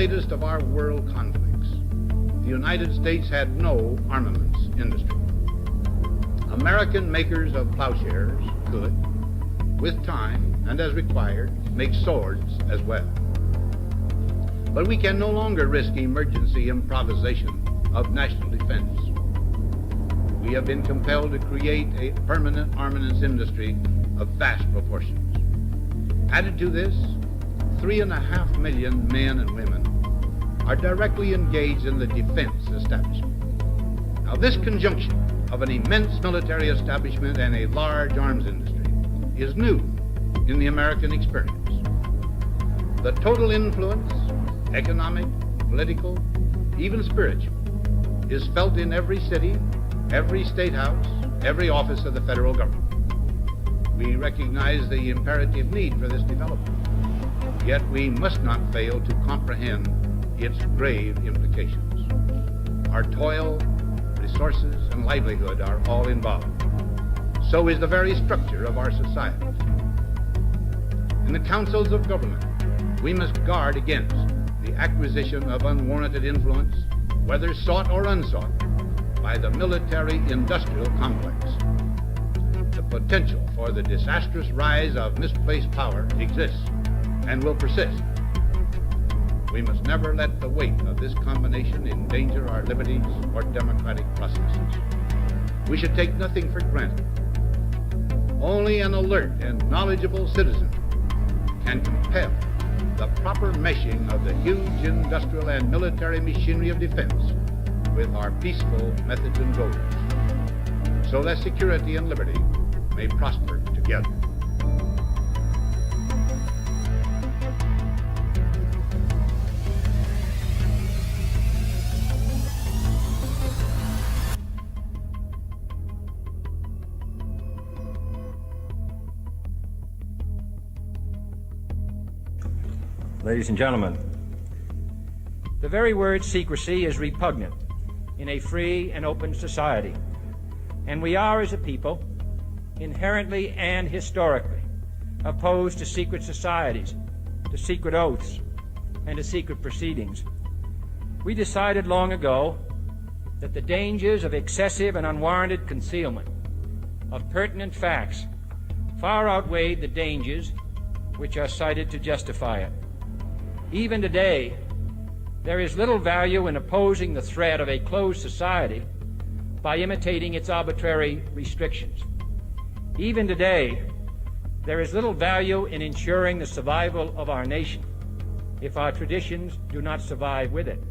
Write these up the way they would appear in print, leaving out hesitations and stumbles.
latest of our world conflicts, the United States had no armaments industry. American makers of plowshares could, with time and as required, make swords as well. But we can no longer risk emergency improvisation of national defense. We have been compelled to create a permanent armaments industry of vast proportions. Added to this, 3.5 million men and women are directly engaged in the defense establishment. Now, this conjunction of an immense military establishment and a large arms industry is new in the American experience. The total influence, economic, political, even spiritual, is felt in every city, every state house, every office of the federal government. We recognize the imperative need for this development, yet we must not fail to comprehend its grave implications. Our toil, resources, and livelihood are all involved. So is the very structure of our society. In the councils of government, we must guard against the acquisition of unwarranted influence, whether sought or unsought, by the military-industrial complex. The potential for the disastrous rise of misplaced power exists and will persist. We must never let the weight of this combination endanger our liberties or democratic processes. We should take nothing for granted. Only an alert and knowledgeable citizen can compel the proper meshing of the huge industrial and military machinery of defense with our peaceful methods and goals, so that security and liberty may prosper together. Ladies and gentlemen, the very word secrecy is repugnant in a free and open society, and we are, as a people, inherently and historically opposed to secret societies, to secret oaths, and to secret proceedings. We decided long ago that the dangers of excessive and unwarranted concealment of pertinent facts far outweighed the dangers which are cited to justify it. Even today, there is little value in opposing the threat of a closed society by imitating its arbitrary restrictions. Even today, there is little value in ensuring the survival of our nation if our traditions do not survive with it.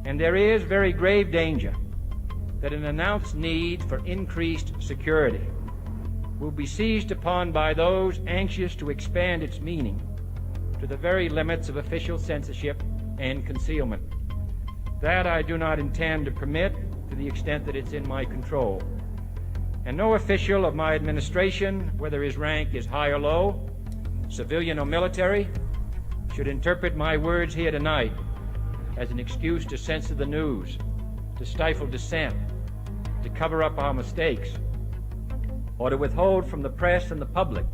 And there is very grave danger that an announced need for increased security will be seized upon by those anxious to expand its meaning to the very limits of official censorship and concealment. That I do not intend to permit to the extent that it's in my control. And no official of my administration, whether his rank is high or low, civilian or military, should interpret my words here tonight as an excuse to censor the news, to stifle dissent, to cover up our mistakes, or to withhold from the press and the public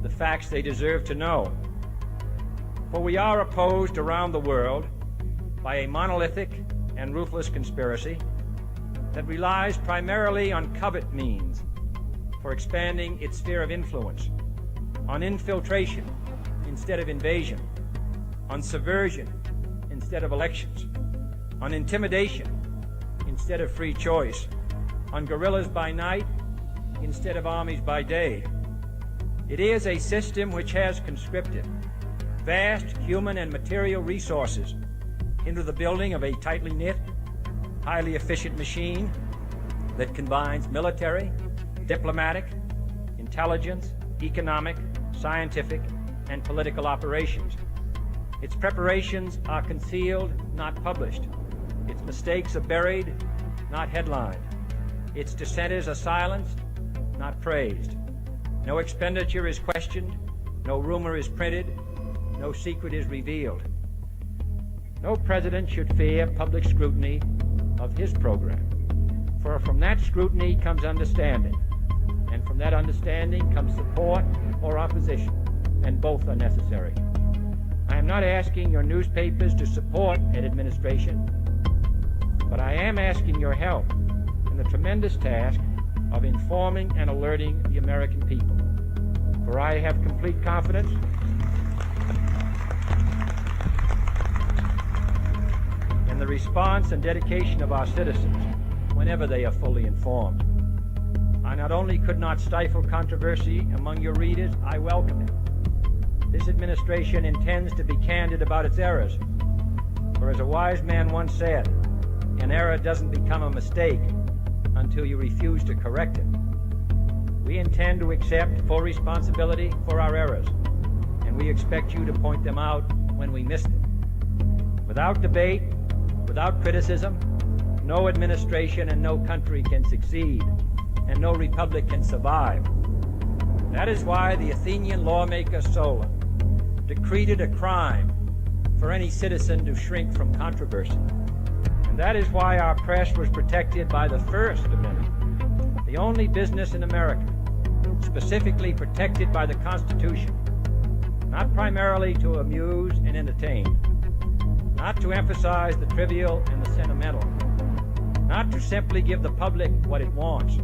the facts they deserve to know. For we are opposed around the world by a monolithic and ruthless conspiracy that relies primarily on covert means for expanding its sphere of influence, on infiltration instead of invasion, on subversion instead of elections, on intimidation instead of free choice, on guerrillas by night instead of armies by day. It is a system which has conscripted vast human and material resources into the building of a tightly knit, highly efficient machine that combines military, diplomatic, intelligence, economic, scientific, and political operations. Its preparations are concealed, not published. Its mistakes are buried, not headlined. Its dissenters are silenced, not praised. No expenditure is questioned, no rumor is printed, no secret is revealed. No president should fear public scrutiny of his program, for from that scrutiny comes understanding, and from that understanding comes support or opposition, and both are necessary. I I am not asking your newspapers to support an administration, but I am asking your help in the tremendous task of informing and alerting the American people. For I have complete confidence in the response and dedication of our citizens whenever they are fully informed. I not only could not stifle controversy among your readers, I welcome it. This administration intends to be candid about its errors. For as a wise man once said, an error doesn't become a mistake until you refuse to correct it. We intend to accept full responsibility for our errors, and we expect you to point them out when we miss them. Without debate, without criticism, no administration and no country can succeed, and no republic can survive. That is why the Athenian lawmaker Solon decreed it a crime for any citizen to shrink from controversy. And that is why our press was protected by the First Amendment, the only business in America specifically protected by the Constitution, not primarily to amuse and entertain, not to emphasize the trivial and the sentimental, not to simply give the public what it wants,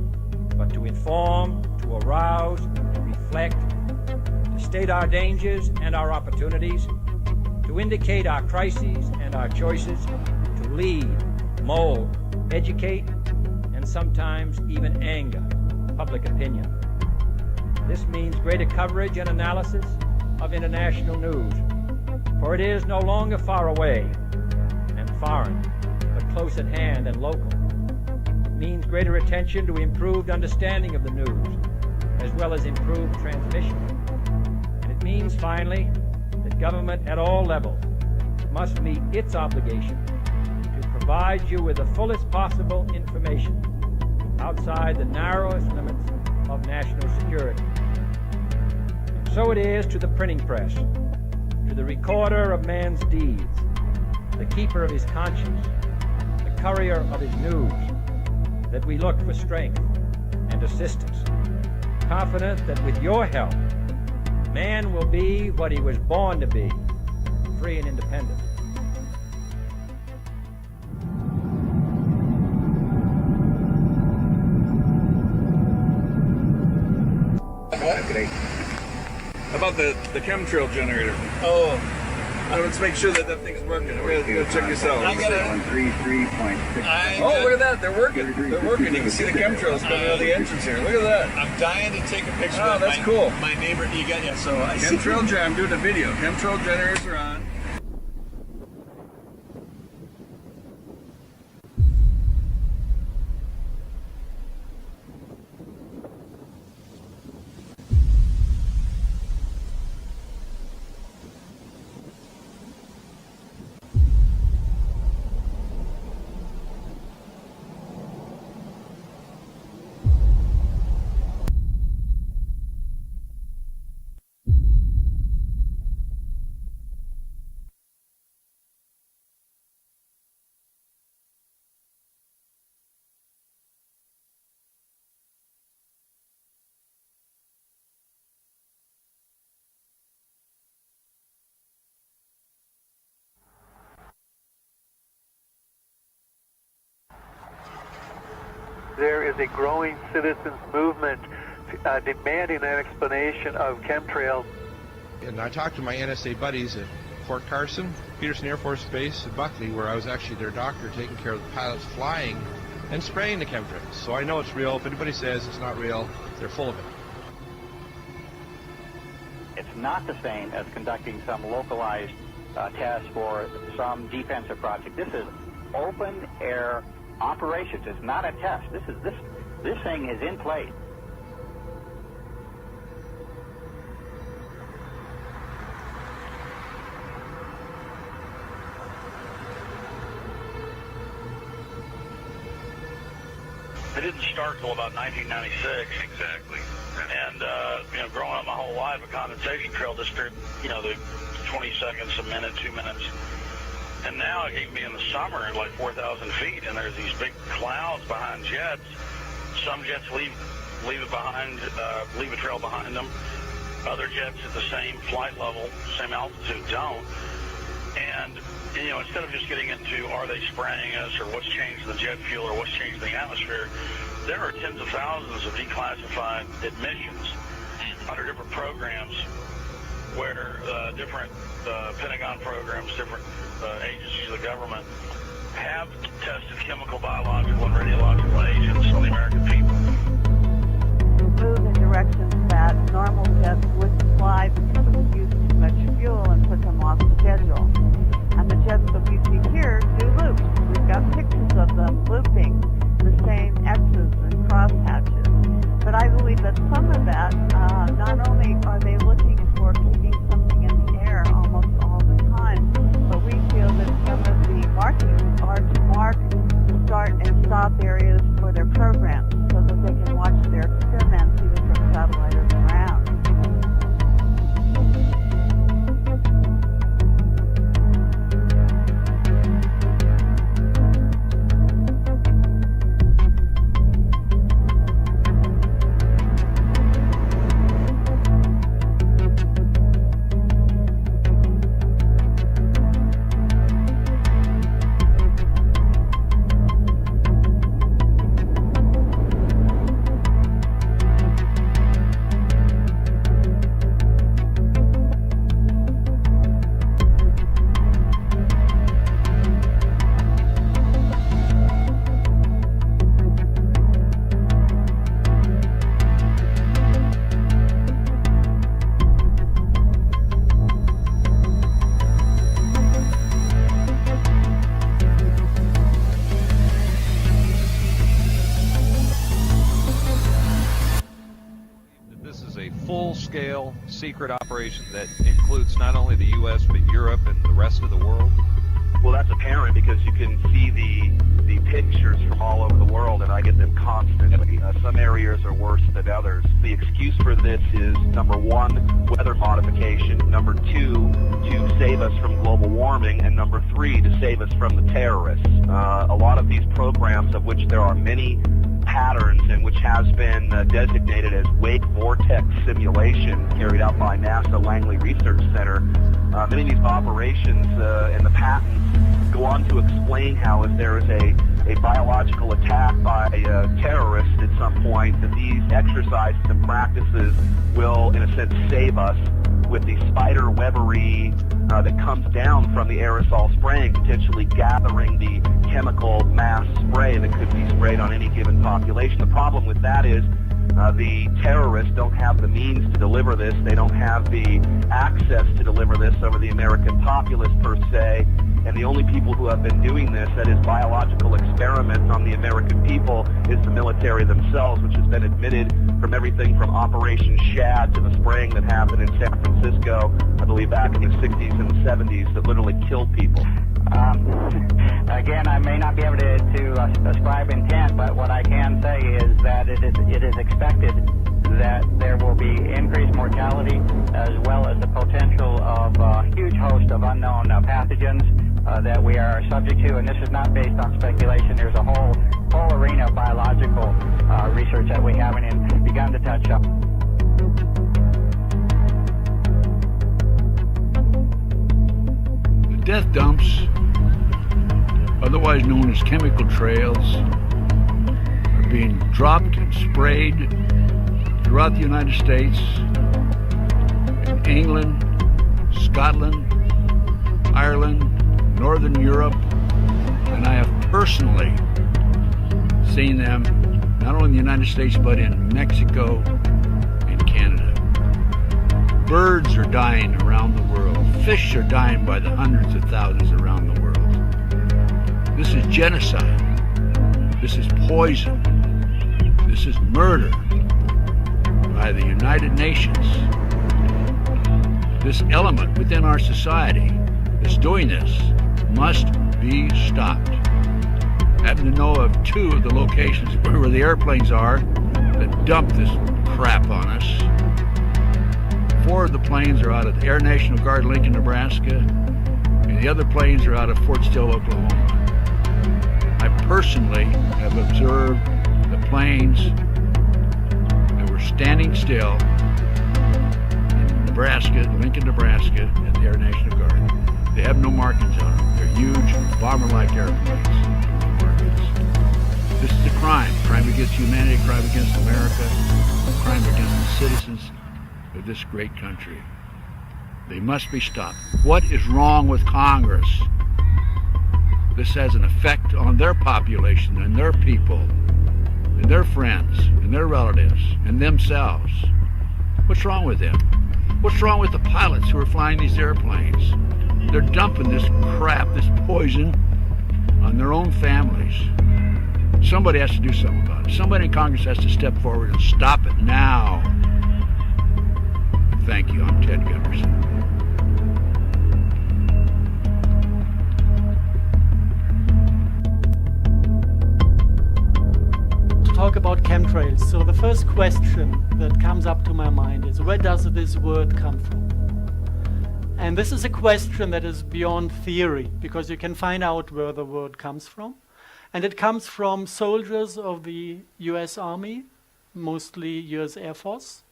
but to inform, to arouse, to reflect, to state our dangers and our opportunities, to indicate our crises and our choices, to lead, mold, educate, and sometimes even anger public opinion. This means greater coverage and analysis of international news, for it is no longer far away and foreign, but close at hand and local. It means greater attention to improved understanding of the news, as well as improved transmission. And it means, finally, that government at all levels must meet its obligation to provide you with the fullest possible information outside the narrowest limits of national security. And so it is to the printing press, to the recorder of man's deeds, the keeper of his conscience, the courier of his news, that we look for strength and assistance, confident that with your help, man will be what he was born to be, free and independent. How about the chemtrail generator? Oh. Let's make sure that thing's working. We're going to check this out. I gotta... 133.6. Oh, look at that. They're working. They're working. You can see the chemtrails coming out of the entrance here. Look at that. I'm dying to take a picture of that's cool. My neighbor, you got, yeah, so I Chemtrail generator. I'm doing a video. Chemtrail generators are on. There is a growing citizens movement demanding an explanation of chemtrails. And I talked to my NSA buddies at Fort Carson, Peterson Air Force Base, and Buckley, where I was actually their doctor taking care of the pilots flying and spraying the chemtrails. So I know it's real. If anybody says it's not real, they're full of it. It's not the same as conducting some localized test for some defensive project. This is open air operations. It's not a test. This thing is in place. It didn't start until about 1996. Exactly. And, growing up my whole life, a condensation trail disappeared, the 20 seconds, a minute, 2 minutes. And now it can be in the summer at like 4,000 feet, and there's these big clouds behind jets. Some jets leave it behind, leave a trail behind them. Other jets at the same flight level, same altitude don't. And, you know, instead of just getting into are they spraying us or what's changed the jet fuel or what's changed the atmosphere, there are tens of thousands of declassified admissions under different programs where different Pentagon programs, different agencies of the government have tested chemical, biological, and radiological agents on the American people. Move in directions that normal jets wouldn't fly because it would use too much fuel and put them off schedule. And the jets that we see here do loops. We've got pictures of them looping the same X's and crosshatches. But I believe that some of that, not only are they looking for keeping something in the air almost all the time, but we feel that some of the markings are to mark the start and stop areas for their programs so that they can watch their experiments either from satellite or ground. full-scale secret operation that includes not only the U.S. but Europe and the rest of the world? Well, that's apparent because you can see the pictures from all over the world, and I get them constantly. Some areas are worse than others. The excuse for this is, number one, weather modification, number two, to save us from global warming, and number three, to save us from the terrorists. A lot of these programs, of which there are many patterns and which has been designated as wake vortex simulation carried out by NASA Langley Research Center, many of these operations and the patents go on to explain how if there is a biological attack by terrorists at some point, that these exercises and practices will, in a sense, save us with the spider webbery that comes down from the aerosol spraying, potentially gathering the chemical mass spray that could be sprayed on any given population. The problem with that is the terrorists don't have the means to deliver this. They don't have the access to deliver this over the American populace per se. And the only people who have been doing this, that is biological experiments on the American people, is the military themselves, which has been admitted from everything from Operation Shad to the spraying that happened in San Francisco, I believe back in the 60s and the 70s, that literally killed people. Again, I may not be able to ascribe intent, but what I can say is that it is expected that there will be increased mortality as well as the potential of a huge host of unknown pathogens that we are subject to, and this is not based on speculation. There's a whole arena of biological research that we haven't even begun to touch on. The death dumps, otherwise known as chemical trails, are being dropped and sprayed throughout the United States, in England, Scotland, Ireland, Northern Europe, and I have personally seen them not only in the United States but in Mexico and Canada. Birds are dying around the world. Fish are dying by the hundreds of thousands around the world. This is genocide. This is poison. This is murder by the United Nations. This element within our society that's doing this must be stopped. I happen to know of two of the locations where the airplanes are that dump this crap on us. 4 of the planes are out of Air National Guard, Lincoln, Nebraska, and the other planes are out of Fort Still, Oklahoma. I personally have observed the planes that were standing still Nebraska, Lincoln, Nebraska, at the Air National Guard. They have no markings on them. They're huge, bomber-like airplanes. This is a crime. Crime against humanity, crime against America, crime against the citizens of this great country. They must be stopped. What is wrong with Congress? This has an effect on their population and their people and their friends and their relatives and themselves. What's wrong with them? What's wrong with the pilots who are flying these airplanes? They're dumping this crap, this poison, on their own families. Somebody has to do something about it. Somebody in Congress has to step forward and stop it now. Thank you. I'm Ted Gunderson. Talk about chemtrails. So the first question that comes up to my mind is, where does this word come from? And this is a question that is beyond theory, because you can find out where the word comes from. And it comes from soldiers of the US Army, mostly US Air Force,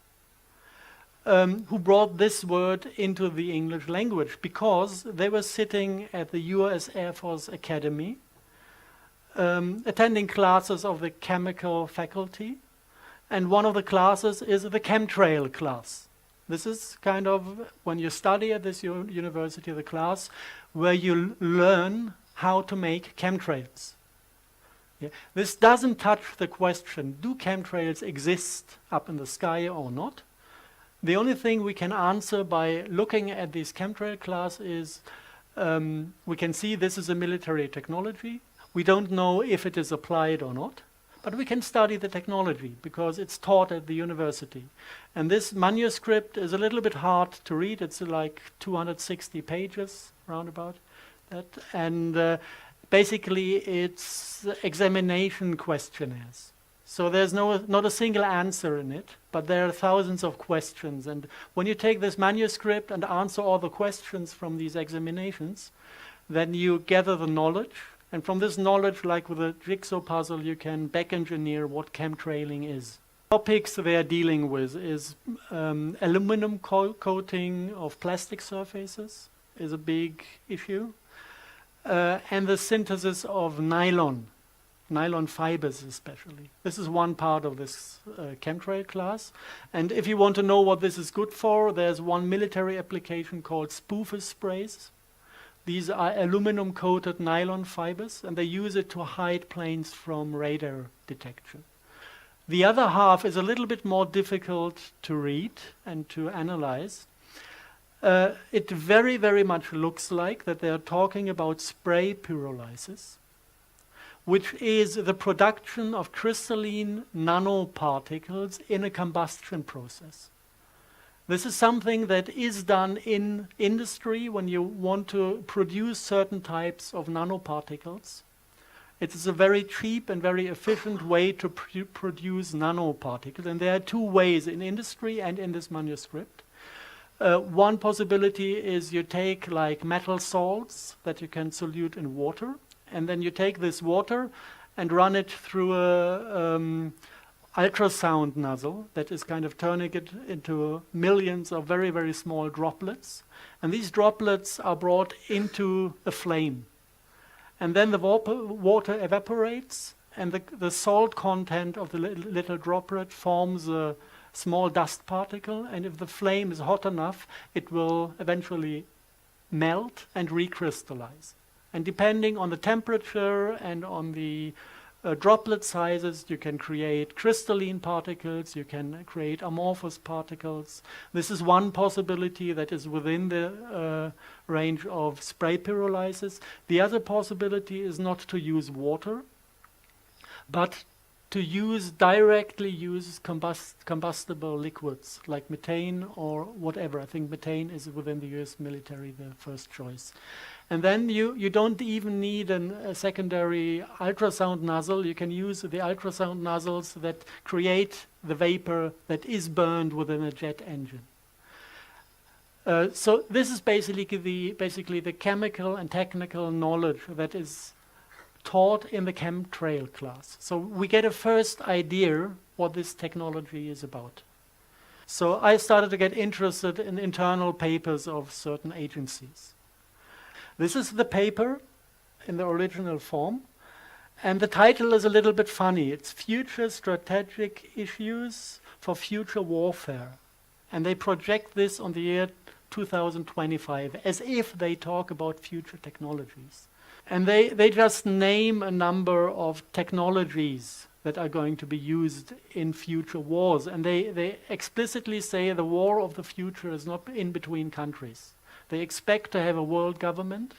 who brought this word into the English language because they were sitting at the US Air Force Academy, attending classes of the chemical faculty, and one of the classes is the chemtrail class. This is kind of, when you study at this university, the class where you learn how to make chemtrails. Yeah. This doesn't touch the question, do chemtrails exist up in the sky or not? The only thing we can answer by looking at this chemtrail class is we can see this is a military technology. We don't know if it is applied or not, but we can study the technology because it's taught at the university. And this manuscript is a little bit hard to read. It's like 260 pages, roundabout that. And basically it's examination questionnaires. So there's not a single answer in it, but there are thousands of questions. And when you take this manuscript and answer all the questions from these examinations, then you gather the knowledge. And from this knowledge, like with a jigsaw puzzle, you can back-engineer what chemtrailing is. Topics they are dealing with is aluminum coating of plastic surfaces is a big issue. And the synthesis of nylon fibers especially. This is one part of this chemtrail class. And if you want to know what this is good for, there's one military application called spoofer sprays. These are aluminum-coated nylon fibers, and they use it to hide planes from radar detection. The other half is a little bit more difficult to read and to analyze. It very, very much looks like that they are talking about spray pyrolysis, which is the production of crystalline nanoparticles in a combustion process. This is something that is done in industry when you want to produce certain types of nanoparticles. It is a very cheap and very efficient way to produce nanoparticles. And there are two ways in industry and in this manuscript. One possibility is you take like metal salts that you can solute in water, and then you take this water and run it through a ultrasound nozzle that is kind of turning it into millions of very, very small droplets. And these droplets are brought into a flame. And then the water evaporates, and the salt content of the little droplet forms a small dust particle. And if the flame is hot enough, it will eventually melt and recrystallize. And depending on the temperature and on the droplet sizes, you can create crystalline particles, you can create amorphous particles. This is one possibility that is within the range of spray pyrolysis. The other possibility is not to use water, but to directly use combustible liquids like methane or whatever. I think methane is within the US military the first choice. And then you don't even need a secondary ultrasound nozzle. You can use the ultrasound nozzles that create the vapor that is burned within a jet engine. So this is basically the chemical and technical knowledge that is taught in the chemtrail class. So we get a first idea what this technology is about. So I started to get interested in internal papers of certain agencies. This is the paper in the original form, and the title is a little bit funny. It's Future Strategic Issues for Future Warfare. And they project this on the year 2025 as if they talk about future technologies. And they just name a number of technologies that are going to be used in future wars. And they explicitly say the war of the future is not in between countries. They expect to have a world government.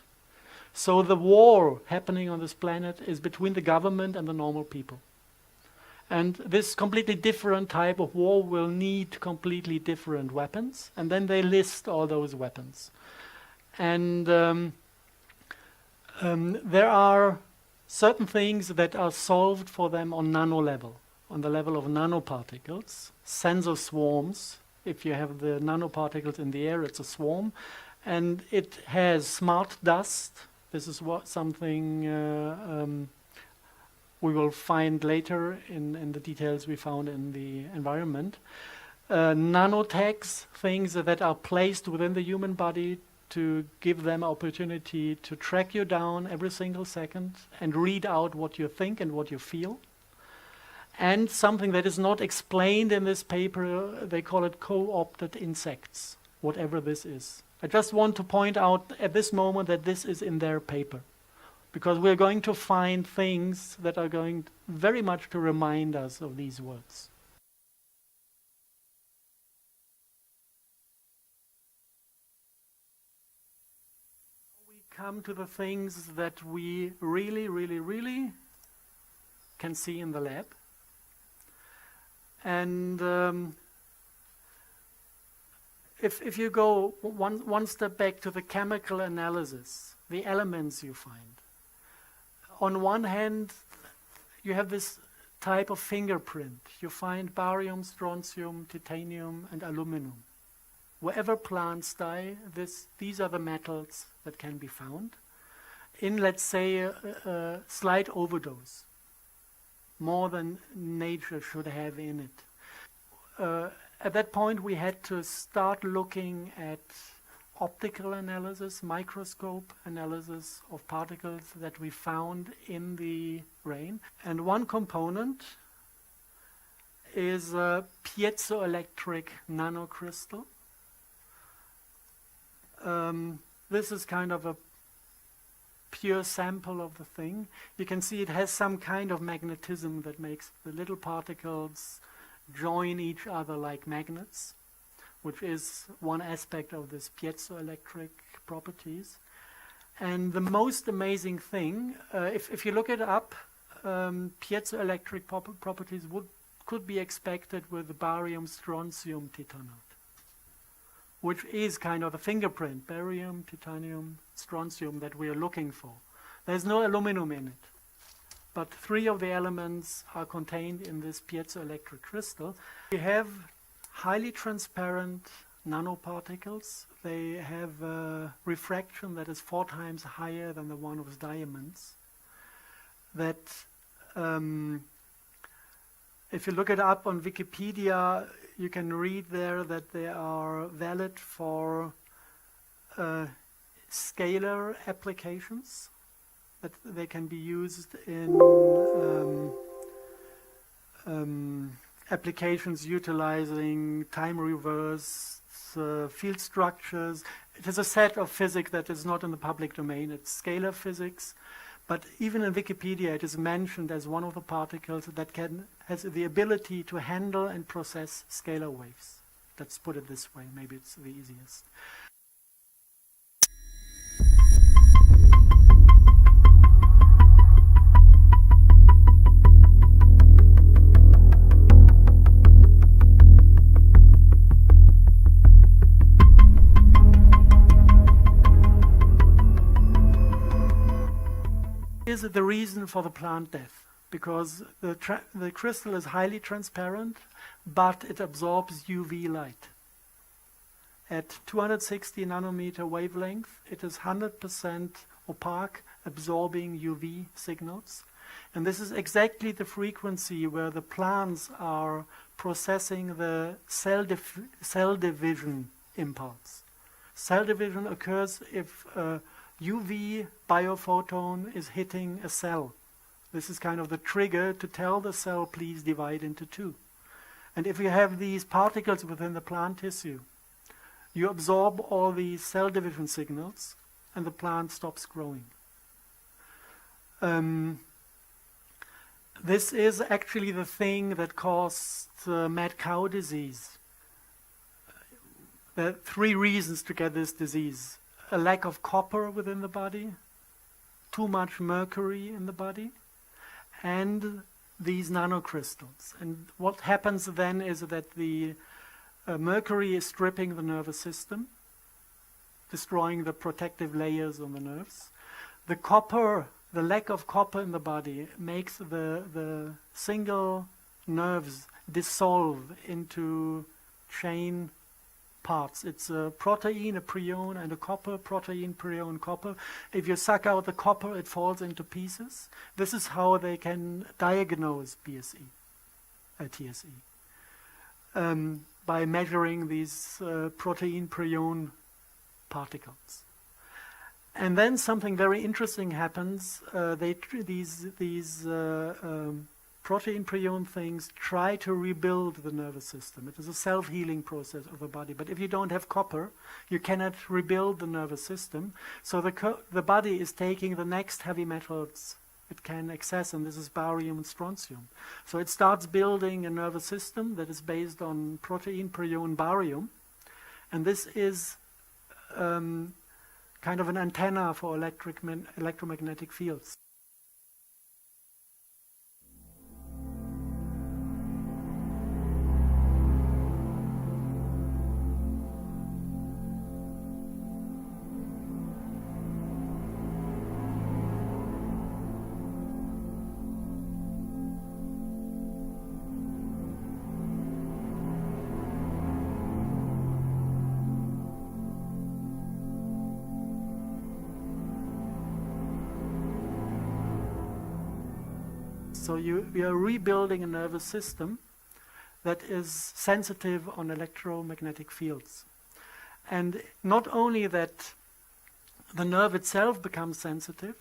So the war happening on this planet is between the government and the normal people. And this completely different type of war will need completely different weapons. And then they list all those weapons. And there are certain things that are solved for them on nano level, on the level of nanoparticles, sensor swarms. If you have the nanoparticles in the air, it's a swarm. And it has smart dust. This is something we will find later in the details we found in the environment. Nanotags, things that are placed within the human body to give them opportunity to track you down every single second and read out what you think and what you feel. And something that is not explained in this paper, they call it co-opted insects, whatever this is. I just want to point out at this moment that this is in their paper, because we're going to find things that are going very much to remind us of these words. We come to the things that we really, really, really can see in the lab. And if you go one step back to the chemical analysis, the elements you find, on one hand, you have this type of fingerprint. You find barium, strontium, titanium, and aluminum. Wherever plants die, these are the metals that can be found in, let's say, a slight overdose, more than nature should have in it. At that point, we had to start looking at optical analysis, microscope analysis of particles that we found in the rain. And one component is a piezoelectric nanocrystal. This is kind of a pure sample of the thing. You can see it has some kind of magnetism that makes the little particles join each other like magnets, which is one aspect of this piezoelectric properties. And the most amazing thing, if you look it up, piezoelectric properties could be expected with the barium strontium titanate, which is kind of the fingerprint, barium, titanium, strontium that we are looking for. There's no aluminum in it, but 3 of the elements are contained in this piezoelectric crystal. We have highly transparent nanoparticles. They have a refraction that is 4 times higher than the one of diamonds. That, if you look it up on Wikipedia, you can read there that they are valid for scalar applications, that they can be used in applications utilizing time reverse, field structures. It is a set of physics that is not in the public domain. It's scalar physics. But even in Wikipedia, it is mentioned as one of the particles that has the ability to handle and process scalar waves. Let's put it this way. Maybe it's the easiest. Is the reason for the plant death, because the crystal is highly transparent, but it absorbs UV light. At 260 nanometer wavelength, it is 100% opaque, absorbing UV signals. And this is exactly the frequency where the plants are processing the cell division impulse. Cell division occurs if a UV biophoton is hitting a cell. This is kind of the trigger to tell the cell, please divide into two. And if you have these particles within the plant tissue, you absorb all these cell division signals and the plant stops growing. This is actually the thing that caused mad cow disease. There are three reasons to get this disease: a lack of copper within the body, too much mercury in the body, and these nanocrystals. And what happens then is that the mercury is stripping the nervous system, destroying the protective layers on the nerves. The copper, the lack of copper in the body makes the single nerves dissolve into chain parts. It's a protein, a prion, and a copper, protein, prion, copper. If you suck out the copper, it falls into pieces. This is how they can diagnose TSE, by measuring these protein, prion particles. And then something very interesting happens. These protein prion things try to rebuild the nervous system. It is a self-healing process of the body. But if you don't have copper, you cannot rebuild the nervous system. So the body is taking the next heavy metals it can access, and this is barium and strontium. So it starts building a nervous system that is based on protein, prion, barium. And this is kind of an antenna for electromagnetic fields. So we are rebuilding a nervous system that is sensitive on electromagnetic fields. And not only that the nerve itself becomes sensitive,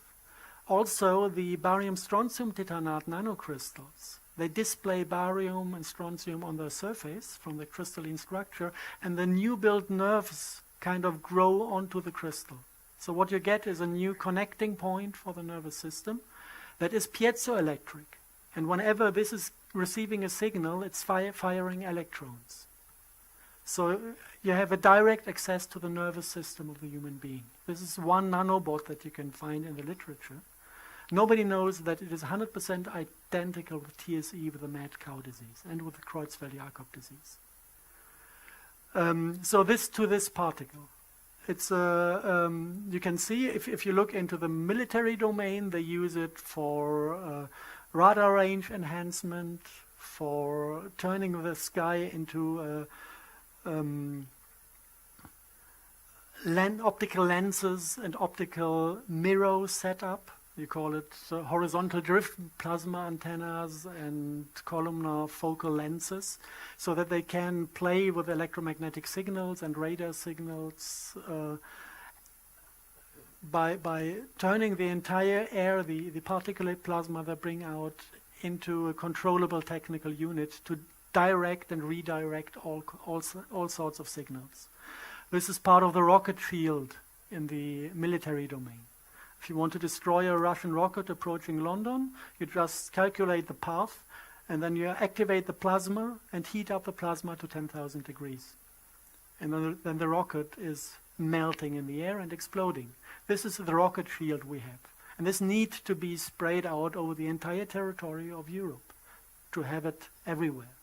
also the barium-strontium titanate nanocrystals, they display barium and strontium on their surface from the crystalline structure, and the new built nerves kind of grow onto the crystal. So what you get is a new connecting point for the nervous system that is piezoelectric. And whenever this is receiving a signal, it's firing electrons. So you have a direct access to the nervous system of the human being. This is one nanobot that you can find in the literature. Nobody knows that it is 100% identical with TSE, with the mad cow disease, and with the Creutzfeldt-Jakob disease. So this particle. It's you can see, if you look into the military domain, they use it for radar range enhancement, for turning the sky into optical lenses and optical mirror setup. You call it horizontal drift plasma antennas and columnar focal lenses, so that they can play with electromagnetic signals and radar signals by turning the entire air, the particulate plasma they bring out, into a controllable technical unit to direct and redirect all sorts of signals. This is part of the rocket field in the military domain. If you want to destroy a Russian rocket approaching London, you just calculate the path, and then you activate the plasma and heat up the plasma to 10,000 degrees. And then the rocket is melting in the air and exploding. This is the rocket field we have. And this needs to be sprayed out over the entire territory of Europe to have it everywhere.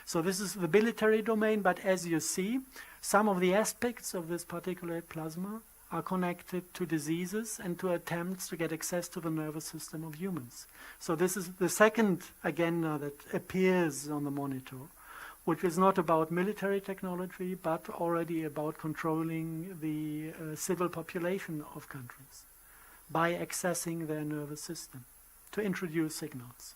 So this is the military domain, but as you see, some of the aspects of this particulate plasma are connected to diseases and to attempts to get access to the nervous system of humans. So this is the second agenda that appears on the monitor, which is not about military technology, but already about controlling the civil population of countries by accessing their nervous system. to introduce signals.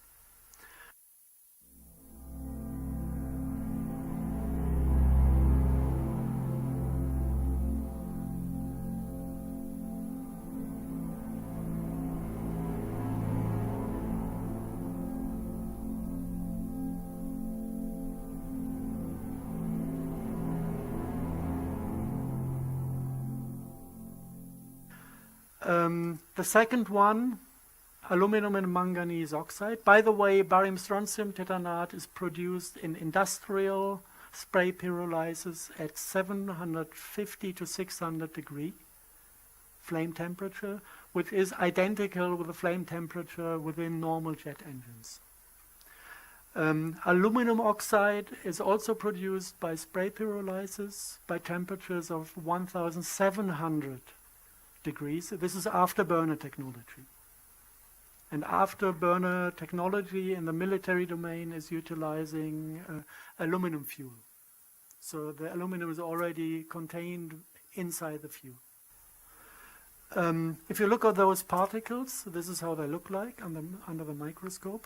The second one, aluminum and manganese oxide. By the way, barium strontium titanate is produced in industrial spray pyrolysis at 750 to 600 degree flame temperature, which is identical with the flame temperature within normal jet engines. Aluminum oxide is also produced by spray pyrolysis by temperatures of 1700 degrees. This is afterburner technology. And afterburner technology in the military domain is utilizing aluminum fuel. So the aluminum is already contained inside the fuel. If you look at those particles, this is how they look like under the microscope.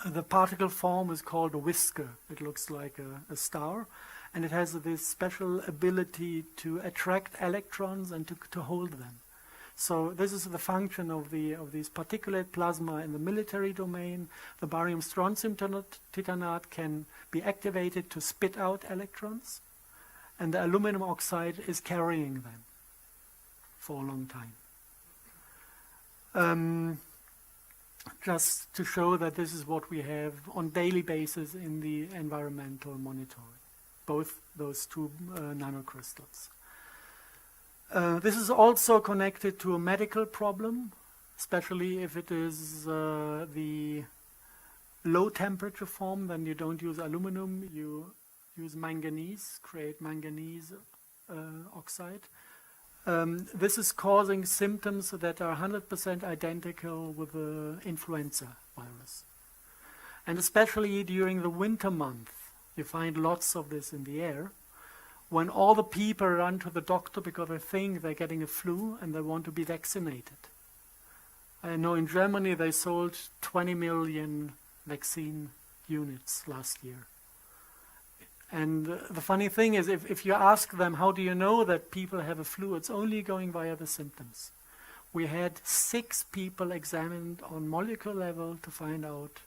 The particle form is called a whisker. It looks like a star. And it has this special ability to attract electrons and to hold them. So this is the function of these particulate plasma in the military domain. The barium strontium titanate can be activated to spit out electrons, and the aluminum oxide is carrying them for a long time. Just to show that this is what we have on daily basis in the environmental monitoring. Both those two nanocrystals. This is also connected to a medical problem, especially if it is the low temperature form. Then you don't use aluminum, you use manganese, create manganese oxide. This is causing symptoms that are 100% identical with the influenza virus. And especially during the winter month, you find lots of this in the air, when all the people run to the doctor because they think they're getting a flu and they want to be vaccinated. I know in Germany they sold 20 million vaccine units last year. And the funny thing is, if you ask them, how do you know that people have a flu, it's only going via the symptoms. We had 6 people examined on molecular level to find out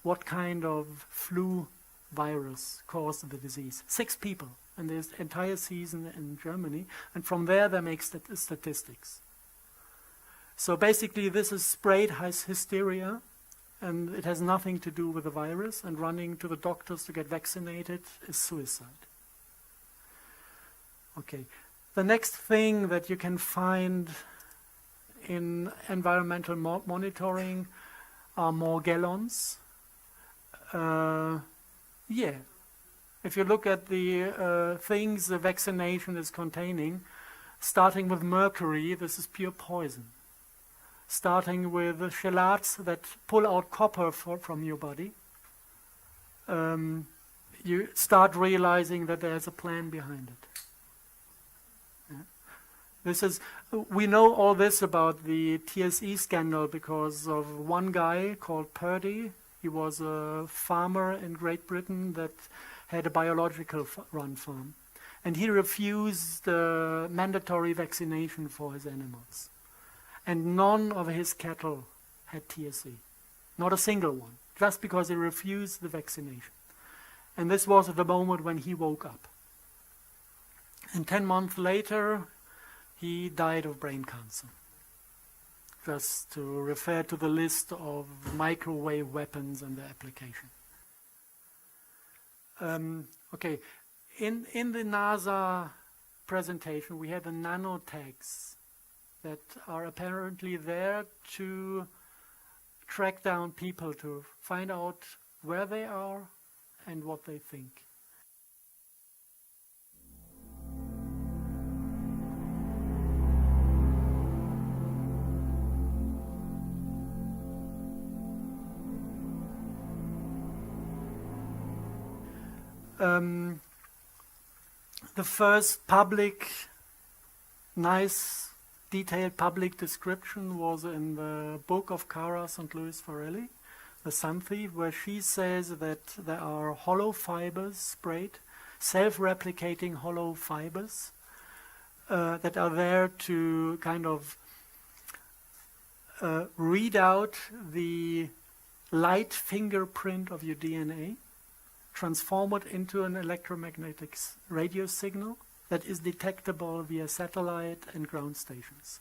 what kind of flu virus caused the disease. 6 people in this entire season in Germany, and from there they make statistics. So basically this is sprayed hysteria, and it has nothing to do with the virus, and running to the doctors to get vaccinated is suicide. Okay, the next thing that you can find in environmental monitoring are Morgellons. Yeah, if you look at the things the vaccination is containing, starting with mercury, this is pure poison. Starting with chelates that pull out copper from your body, you start realizing that there's a plan behind it. Yeah. We know all this about the TSE scandal because of one guy called Purdy. He was a farmer in Great Britain that had a biological run farm. And he refused mandatory vaccination for his animals. And none of his cattle had TSE. Not a single one. Just because he refused the vaccination. And this was at the moment when he woke up. And 10 months later, he died of brain cancer. Just to refer to the list of microwave weapons and their application. Okay, in the NASA presentation, we had the nanotags that are apparently there to track down people, to find out where they are and what they think. The first public, nice detailed public description was in the book of Cara St. Louis Farrelly, The Sun Thief, where she says that there are hollow fibers sprayed, self-replicating hollow fibers that are there to kind of read out the light fingerprint of your DNA, transform it into an electromagnetic radio signal that is detectable via satellite and ground stations.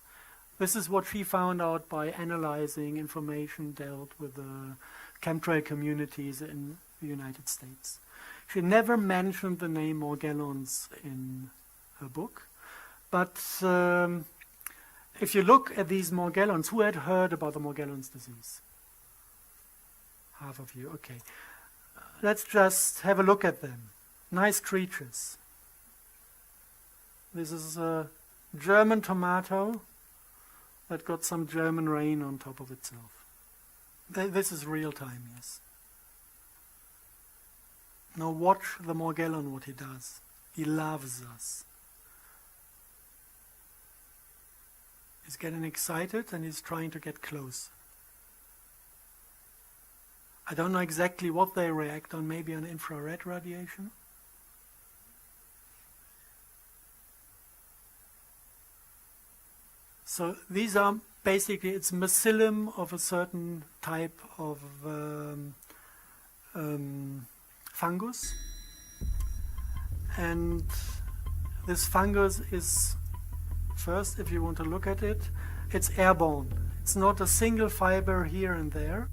This is what she found out by analyzing information dealt with the chemtrail communities in the United States. She never mentioned the name Morgellons in her book, but if you look at these Morgellons, who had heard about the Morgellons disease? Half of you, okay. Let's just have a look at them. Nice creatures. This is a German tomato that got some German rain on top of itself. This is real time, yes. Now watch the Morgellon, what he does. He loves us. He's getting excited and he's trying to get close. I don't know exactly what they react on, maybe on infrared radiation. So these are basically, it's mycelium of a certain type of fungus. And this fungus is, first, if you want to look at it, it's airborne. It's not a single fiber here and there.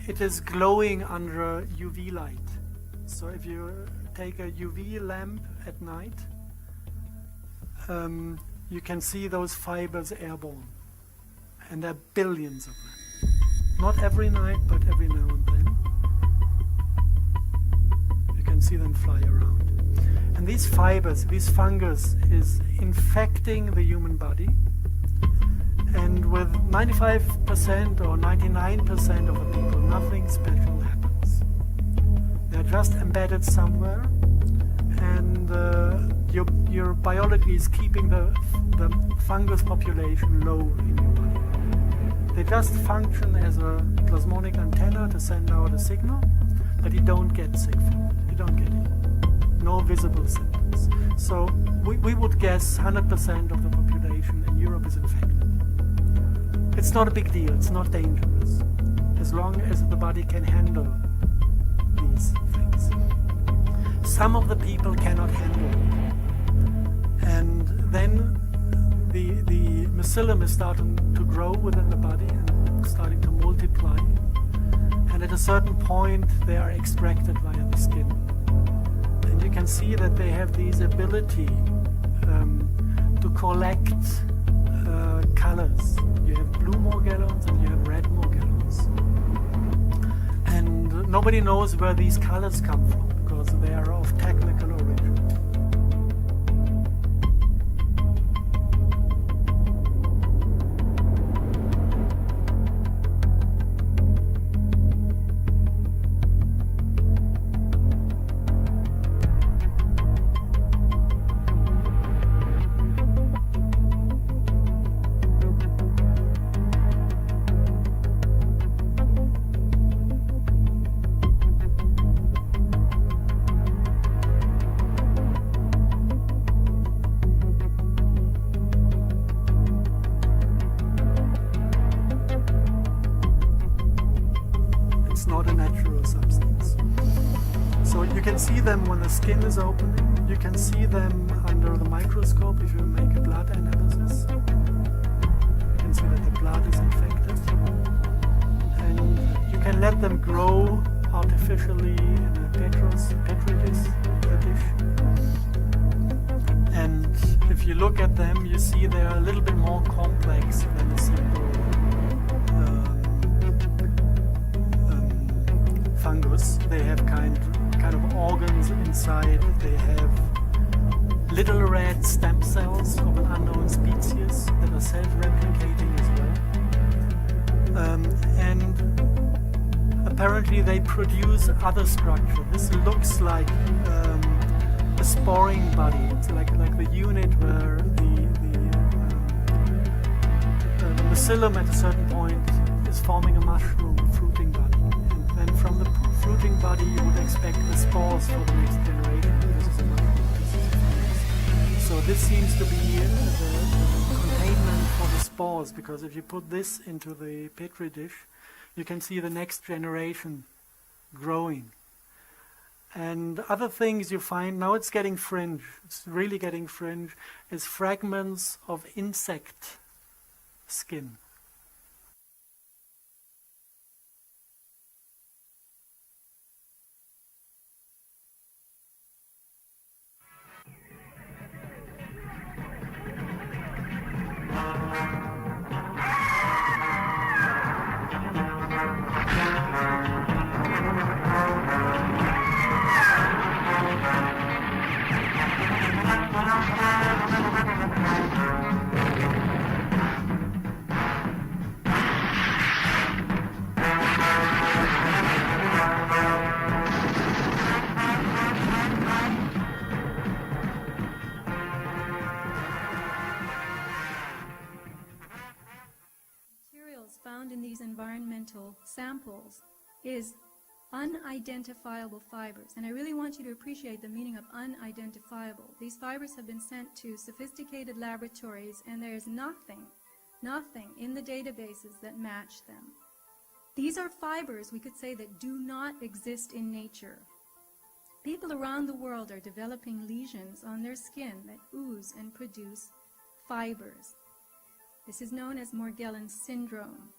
It is glowing under UV light. So if you take a UV lamp at night, you can see those fibers airborne. And there are billions of them. Not every night, but every now and then. You can see them fly around. And these fibers, this fungus, is infecting the human body. And with 95% or 99% of the people, nothing special happens. They're just embedded somewhere, and your biology is keeping the fungus population low in your body. They just function as a plasmonic antenna to send out a signal, but you don't get sick from it. You don't get it. No visible symptoms. So we would guess 100% of the population in Europe is infected. It's not a big deal, it's not dangerous, as long as the body can handle these things. Some of the people cannot handle it. And then the mycelium is starting to grow within the body and starting to multiply. And at a certain point, they are extracted via the skin. And you can see that they have this ability to collect colors. You have blue Morgellons and you have red Morgellons. And nobody knows where these colors come from because they are of technical origin. Skin is opening. You can see them under the microscope if you make a blood analysis. You can see that the blood is infected. And you can let them grow artificially in a petri dish. And if if you look at them, you see they're a little bit more complex than a simple fungus. They have kind of organs inside. They have little red stem cells of an unknown species that are self-replicating as well. And apparently they produce other structure. This looks like a sporing body. It's like the unit where the mycelium at a certain point is forming a mushroom, a fruiting body. And then from the fruiting body you would expect the spores for the next generation. This is a mushroom. So this seems to be the containment for the spores, because if you put this into the petri dish, you can see the next generation growing. And other things you find, now it's getting fringe, it's really getting fringe, is fragments of insect skin. Found in these environmental samples is unidentifiable fibers. And I really want you to appreciate the meaning of unidentifiable. These fibers have been sent to sophisticated laboratories, and there is nothing in the databases that match them. These are fibers, we could say, that do not exist in nature. People around the world are developing lesions on their skin that ooze and produce fibers. This is known as Morgellons syndrome.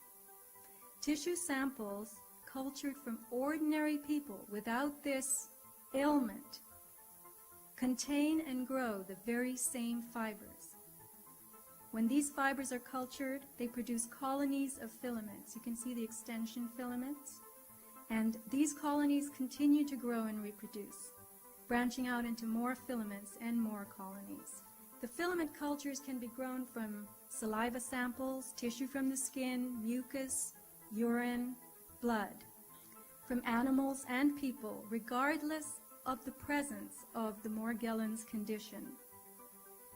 Tissue samples cultured from ordinary people without this ailment contain and grow the very same fibers. When these fibers are cultured, they produce colonies of filaments. You can see the extension filaments. And these colonies continue to grow and reproduce, branching out into more filaments and more colonies. The filament cultures can be grown from saliva samples, tissue from the skin, mucus, urine, blood, from animals and people, regardless of the presence of the Morgellons condition.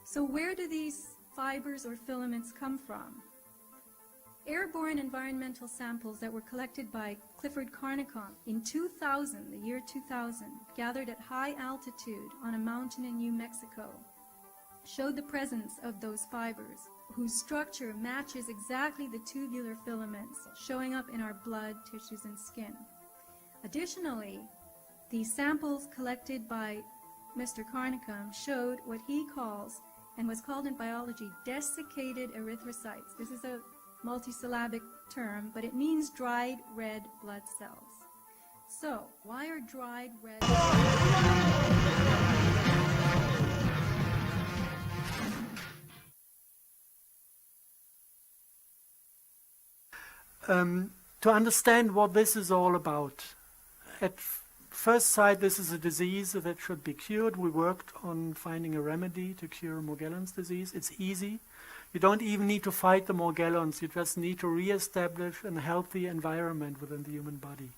So where do these fibers or filaments come from? Airborne environmental samples that were collected by Clifford Carnicom in 2000, the year 2000, gathered at high altitude on a mountain in New Mexico, showed the presence of those fibers, whose structure matches exactly the tubular filaments showing up in our blood, tissues, and skin. Additionally, the samples collected by Mr. Carnicom showed what he calls, and was called in biology, desiccated erythrocytes. This is a multisyllabic term, but it means dried red blood cells. So, why are dried red to understand what this is all about, at first sight this is a disease that should be cured. We worked on finding a remedy to cure Morgellons disease. It's easy. You don't even need to fight the Morgellons. You just need to re-establish a healthy environment within the human body.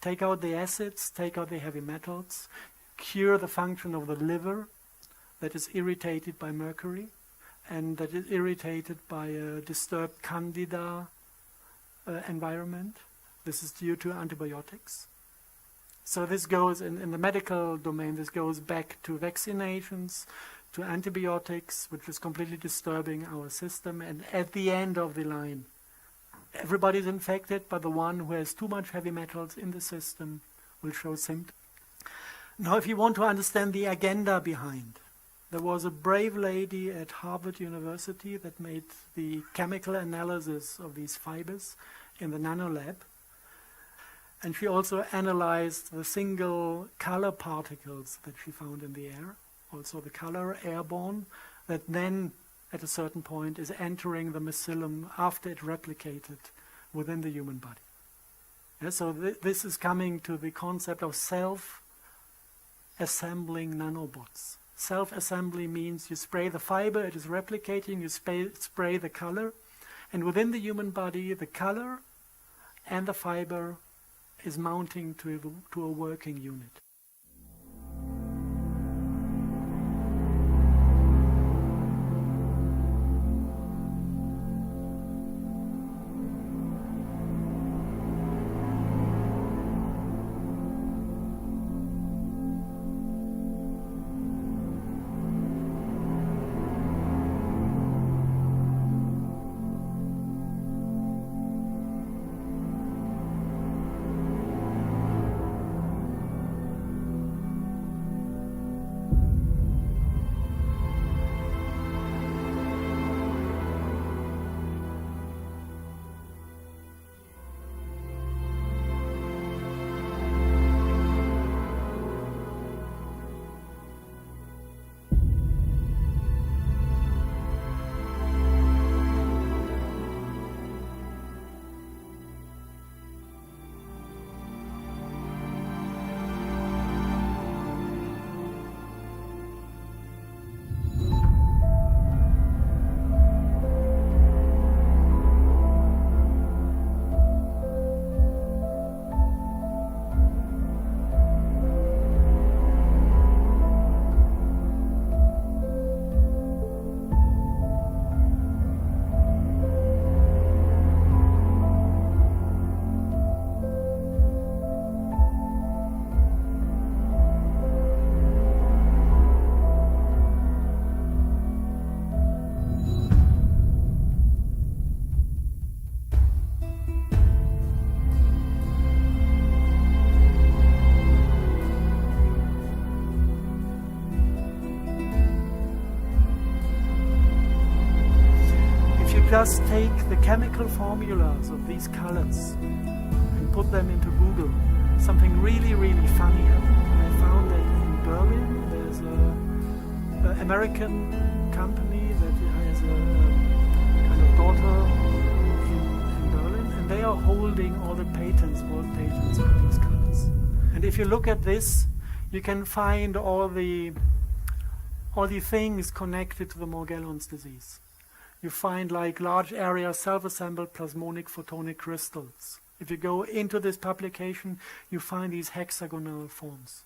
Take out the acids, take out the heavy metals, cure the function of the liver that is irritated by mercury and that is irritated by a disturbed candida environment. This is due to antibiotics. So this goes in the medical domain, this goes back to vaccinations, to antibiotics, which is completely disturbing our system. And at the end of the line, everybody's infected, but the one who has too much heavy metals in the system will show symptoms. Now, if you want to understand the agenda behind, there was a brave lady at Harvard University that made the chemical analysis of these fibers in the nanolab. And she also analyzed the single color particles that she found in the air, also the color airborne, that then, at a certain point, is entering the mycelium after it replicated within the human body. Yeah, so this is coming to the concept of self-assembling nanobots. Self-assembly means you spray the fiber, it is replicating, you spray the color, and within the human body, the color and the fiber is mounting to a working unit. Just take the chemical formulas of these colors and put them into Google. Something really, really funny happened. I found that in Berlin there's an American company that has a kind of daughter in Berlin, and they are holding all the patents, world patents for these colors. And if you look at this, you can find all the things connected to the Morgellons disease. You find like large area self-assembled plasmonic photonic crystals. If you go into this publication, you find these hexagonal forms.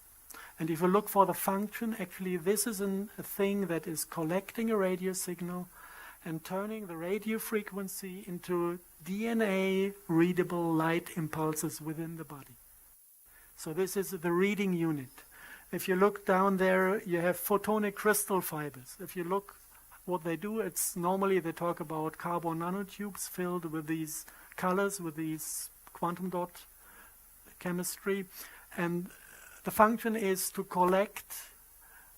And if you look for the function, actually this is a thing that is collecting a radio signal and turning the radio frequency into DNA-readable light impulses within the body. So this is the reading unit. If you look down there, you have photonic crystal fibers. If you look what they do, it's normally they talk about carbon nanotubes filled with these colors, with these quantum dot chemistry. And the function is to collect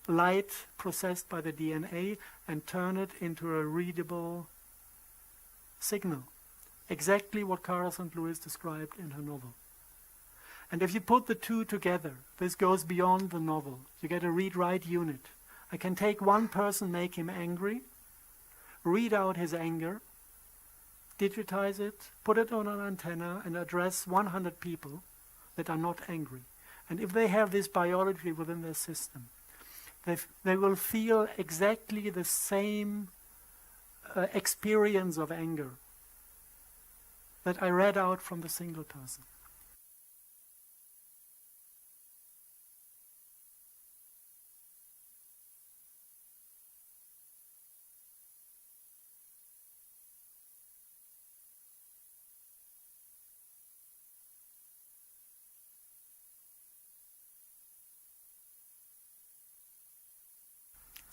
light processed by the DNA and turn it into a readable signal. Exactly what Cara St. Louis described in her novel. And if you put the two together, this goes beyond the novel. You get a read-write unit. I can take one person, make him angry, read out his anger, digitize it, put it on an antenna, and address 100 people that are not angry. And if they have this biology within their system, they will feel exactly the same experience of anger that I read out from the single person.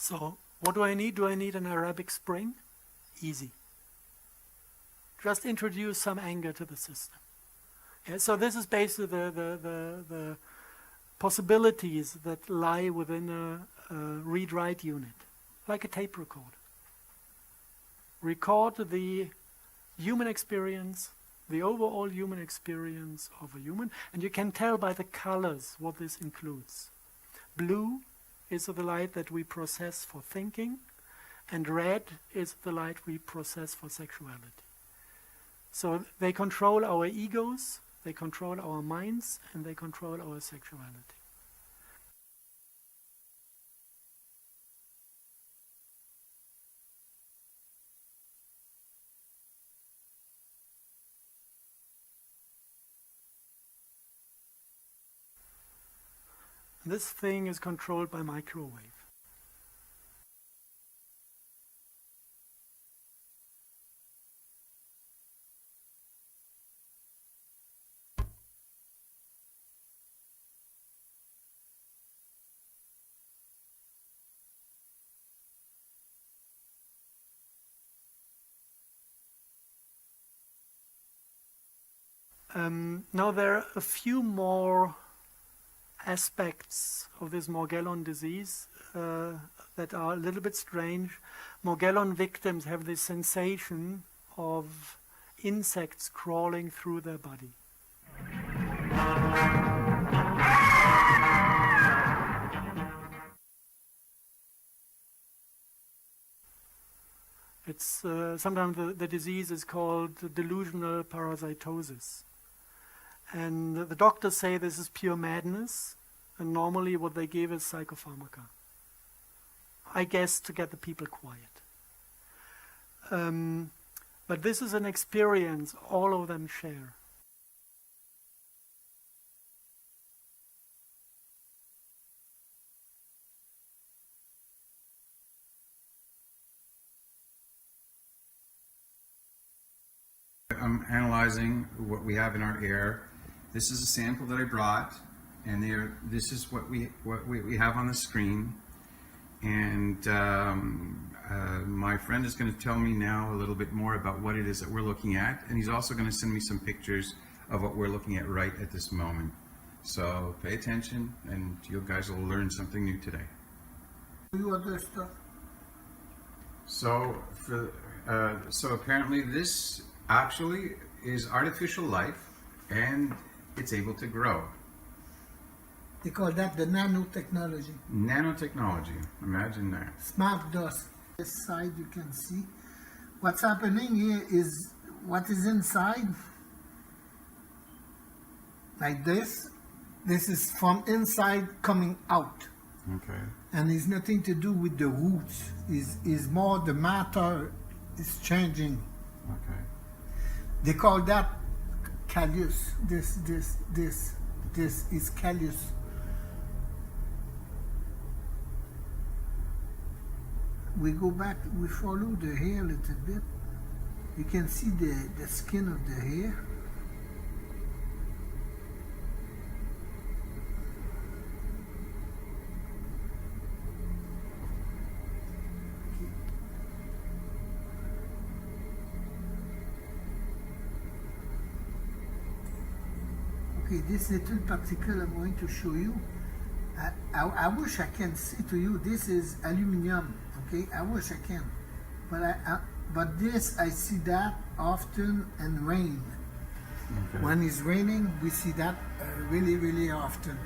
So, what do I need? Do I need an Arabic Spring? Easy. Just introduce some anger to the system. Yeah, so this is basically the possibilities that lie within a read-write unit, like a tape recorder. Record the human experience, the overall human experience of a human, and you can tell by the colors what this includes. Blue is the light that we process for thinking, and red is the light we process for sexuality. So they control our egos, they control our minds, and they control our sexuality. This thing is controlled by microwave. Now there are a few more aspects of this Morgellon disease that are a little bit strange. Morgellon victims have this sensation of insects crawling through their body. It's sometimes the disease is called delusional parasitosis. And the doctors say this is pure madness, and normally what they give is psychopharmaca. I guess to get the people quiet. But this is an experience all of them share. I'm analyzing what we have in our air. This is a sample that I brought, and this is what we have on the screen. And my friend is going to tell me now a little bit more about what it is that we're looking at, and he's also going to send me some pictures of what we're looking at right at this moment. So pay attention, and you guys will learn something new today. You other stuff. So apparently this actually is artificial life, and it's able to grow. They call that the nanotechnology. Nanotechnology, imagine that. Smart dust. This side you can see. What's happening here is what is inside, like this. This is from inside coming out. Okay. And it's nothing to do with the roots. It's more the matter is changing. Okay. They call that callus. This is callus. We go back, we follow the hair a little bit. You can see the skin of the hair. Okay, this little particle I'm going to show you. I wish I can say to you this is aluminium. Okay, I wish I can, but this I see that often in rain. Okay. When it's raining, we see that really often,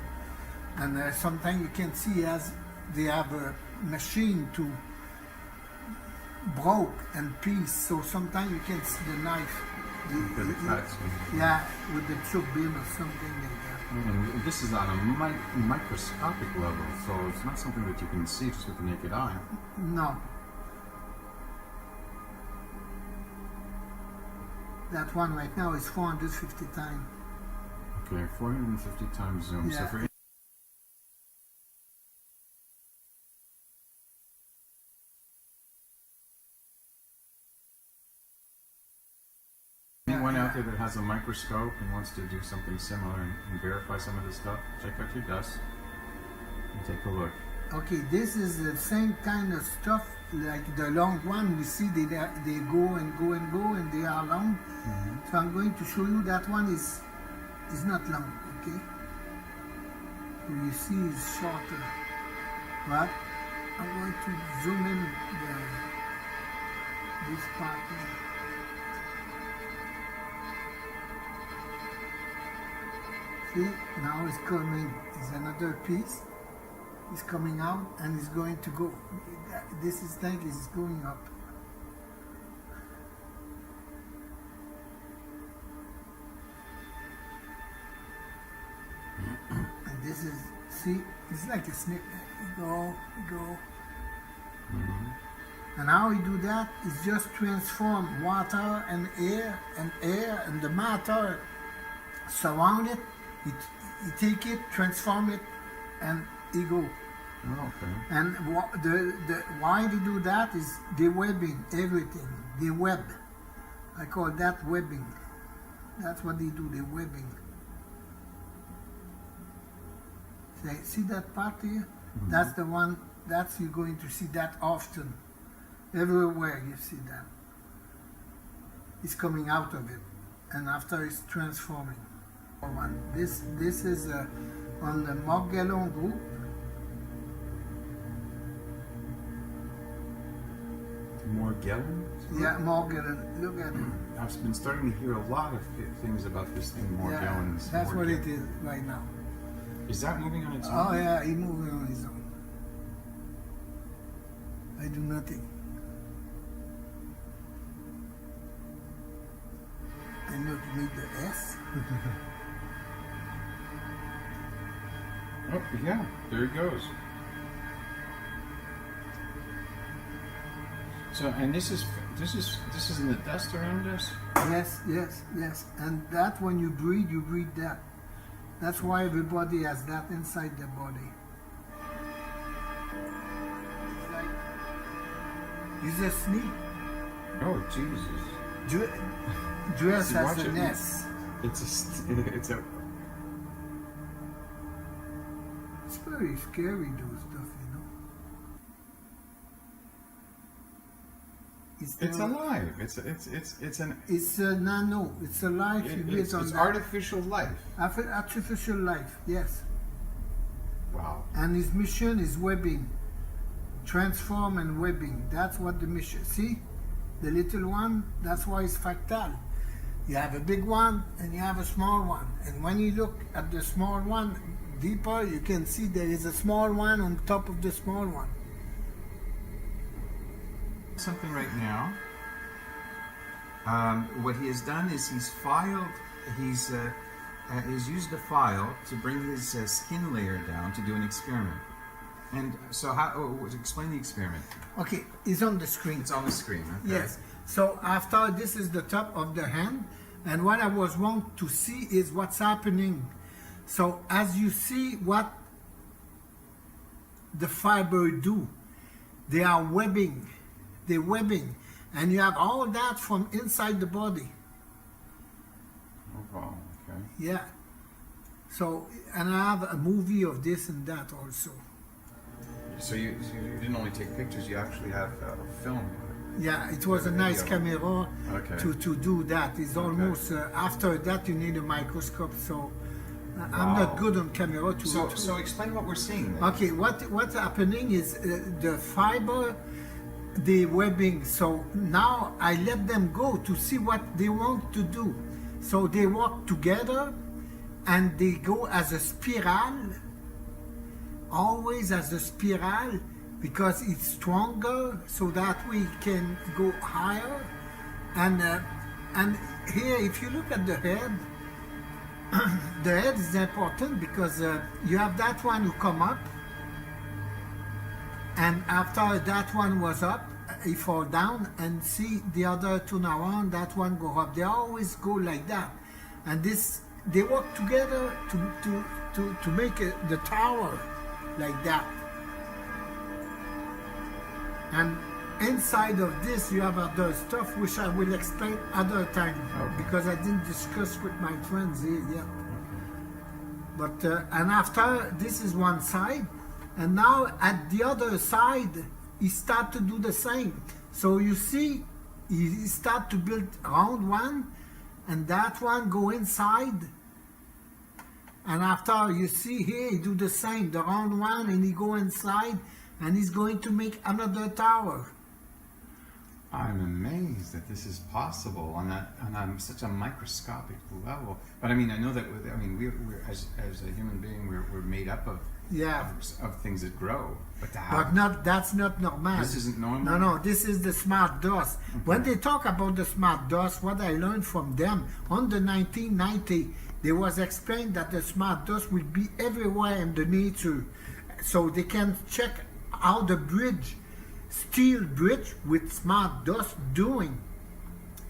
and sometimes you can see as they have a machine to broke and piece. So sometimes you can see the knife. Yeah, with the choke beam or something like that. And this is on a microscopic level, so it's not something that you can see just with the naked eye. No. That one right now is 450 times. Okay, 450 times zoom. Yeah. So for anyone out there that has a microscope and wants to do something similar and verify some of this stuff, check out your dust and take a look. Okay, this is the same kind of stuff like the long one. We see they go and go and go and they are long. Mm-hmm. So I'm going to show you that one is not long, okay? So you see it's shorter. But I'm going to zoom in this part here. See, now it's coming. It's another piece. It's coming out and it's going to go. This is tank is going up. And this is, see, it's like a snake. You go. And how you do that is just transform water and air, and the matter surround it. You take it, transform it, and you go. Okay. And why they do that is they webbing everything. They web. I call that webbing. That's what they do. They webbing. See that part here? That's the one. That's you're going to see that often. Everywhere you see that. It's coming out of it, and after it's transforming. This is on the Morgellons group. Morgellons? Yeah, Morgellons. Look at it. I've been starting to hear a lot of things about this thing, Morgellons. Yeah, that's what it is right now. Is that moving on its own? Oh yeah, he's moving on his own. I do nothing. I look need the S. Oh yeah, there it goes. So, and this is in the dust around us? Yes. And that when you breathe that. That's why everybody has that inside their body. It's a snake. Oh Jesus! Dress has an S. It's very scary, those stuff, you know. It's alive. It's a nano. It's a life. It's artificial life. Artificial life. Yes. Wow. And his mission is webbing, transform and webbing. That's what the mission. See, the little one. That's why it's fractal. You have a big one and you have a small one. And when you look at the small one deeper, you can see there is a small one on top of the small one. Something right now. What he has done is he's used a file to bring his skin layer down to do an experiment. And so, explain the experiment. Okay, it's on the screen. It's on the screen. Okay. Yes. So after this is the top of the hand, and what I was want to see is what's happening. So as you see what the fiber do, they are webbing. They're webbing, and you have all that from inside the body. Oh, wow. Okay. Yeah. So, and I have a movie of this and that also. So you didn't only take pictures; you actually have a film. Yeah, it was a nice camera to do that. It's almost after that you need a microscope. So I'm not good on camera to. So explain what we're seeing. Then. Okay, what's happening is the fiber. The webbing. So now I let them go to see what they want to do. So they work together and they go as a spiral, always as a spiral, because it's stronger, so that we can go higher. And here, if you look at the head, the head is important because you have that one who come up, and after that one was up, he fall down, and see the other turn around, that one go up. They always go like that, and they work together to make the tower like that. And inside of this you have other stuff which I will explain other time, because I didn't discuss with my friends here yet. But and after this is one side, and now at the other side he start to do the same. So you see, he start to build round one, and that one go inside. And after you see here, he do the same, the round one, and he go inside, and he's going to make another tower. I'm amazed that this is possible on such a microscopic level. But I mean, I know that we're as a human being, we're made up of Yeah. Of things that grow. But that's not normal. This isn't normal? No, this is the smart dust. Okay. When they talk about the smart dust, what I learned from them, on the 1990, there was explained that the smart dust will be everywhere in the nature. So they can check how the bridge, steel bridge with smart dust doing.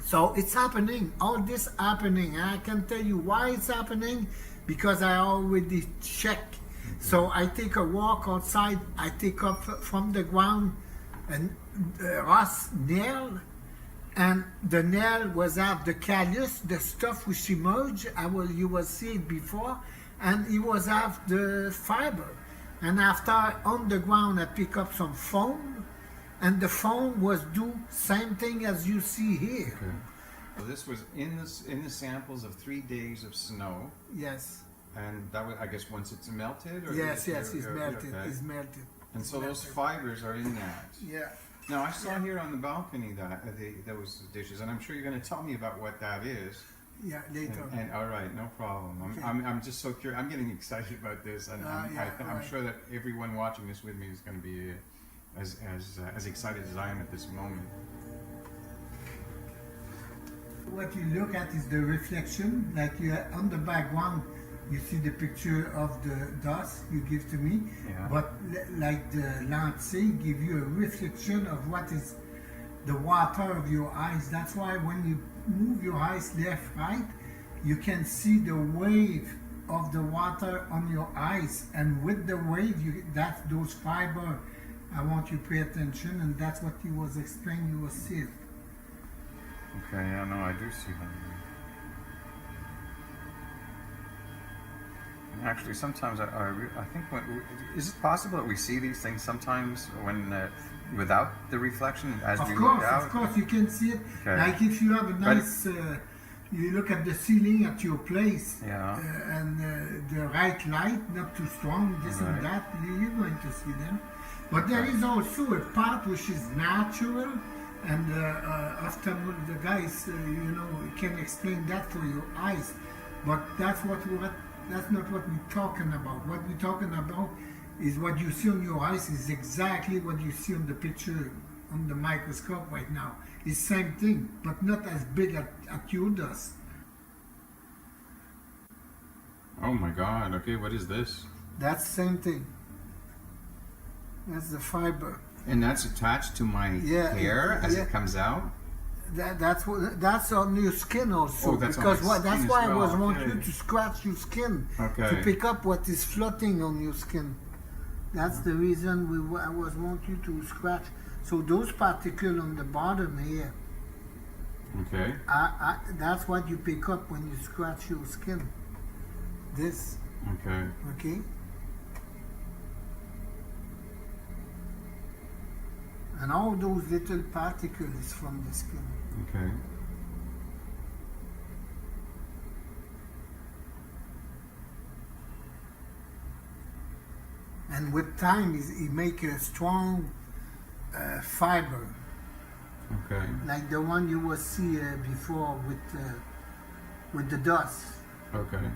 So it's happening, all this happening. And I can tell you why it's happening, because I already checked. So I take a walk outside, I take up from the ground and Ross nail, and the nail was have the callus, the stuff which emerged, you will see it before, and it was have the fiber. And after on the ground I pick up some foam, and the foam was do same thing as you see here. Okay. So this was in the samples of 3 days of snow. Yes. And that was, I guess, once it's melted? Or yes, it's melted. Okay. It's melted. And so those fibers are in that. Yeah. Now, I saw here on the balcony that those dishes, and I'm sure you're going to tell me about what that is. Yeah, later. And all right, no problem. Okay. I'm just so curious. I'm getting excited about this, and I'm sure that everyone watching this with me is going to be as excited as I am at this moment. What you look at is the reflection, like you on the background. You see the picture of the dust you give to me, but like the landscape give you a reflection of what is the water of your eyes. That's why when you move your eyes left, right, you can see the wave of the water on your eyes, and with the wave, that's those fiber. I want you to pay attention, and that's what he was explaining. You will see it. Okay, yeah, no, I do see that. Actually, sometimes I think is it possible that we see these things sometimes when without the reflection as we look out? Of course, you can see it. Okay. Like if you have a nice, you look at the ceiling at your place, and the right light, not too strong, this and that, you're going to see them. But there is also a part which is natural, and often the guys, can explain that for your eyes. But that's that's not what we're talking about. What we're talking about is what you see on your eyes is exactly what you see on the picture on the microscope right now. It's the same thing, but not as big at your dust. Oh my God, okay, what is this? That's the same thing. That's the fiber. And that's attached to my hair as it comes out? That's on your skin also. Oh, that's because that's why I was want you okay. to scratch your skin to pick up what is floating on your skin. That's the reason I was want you to scratch. So those particles on the bottom here. Okay. That's what you pick up when you scratch your skin. This. Okay. Okay. And all those little particles from the skin. Okay. And with time, it make a strong fiber. Okay. Like the one you will see before with the dust. Okay.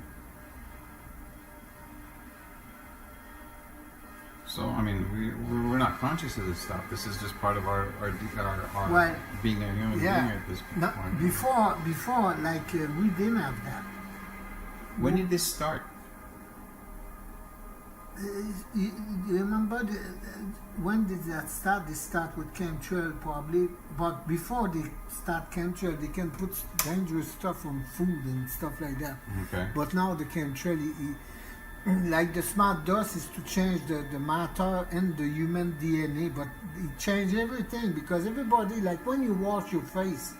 So, I mean, we're not conscious of this stuff. This is just part of our being a human being at this point. Before, like, we didn't have that. When did this start? You remember when did that start? They start with ChemTrails probably, but before they start ChemTrails, they can put dangerous stuff on food and stuff like that. Okay. But now the ChemTrails, like the smart dust is to change the matter and the human DNA, but it changed everything because everybody, like when you wash your face,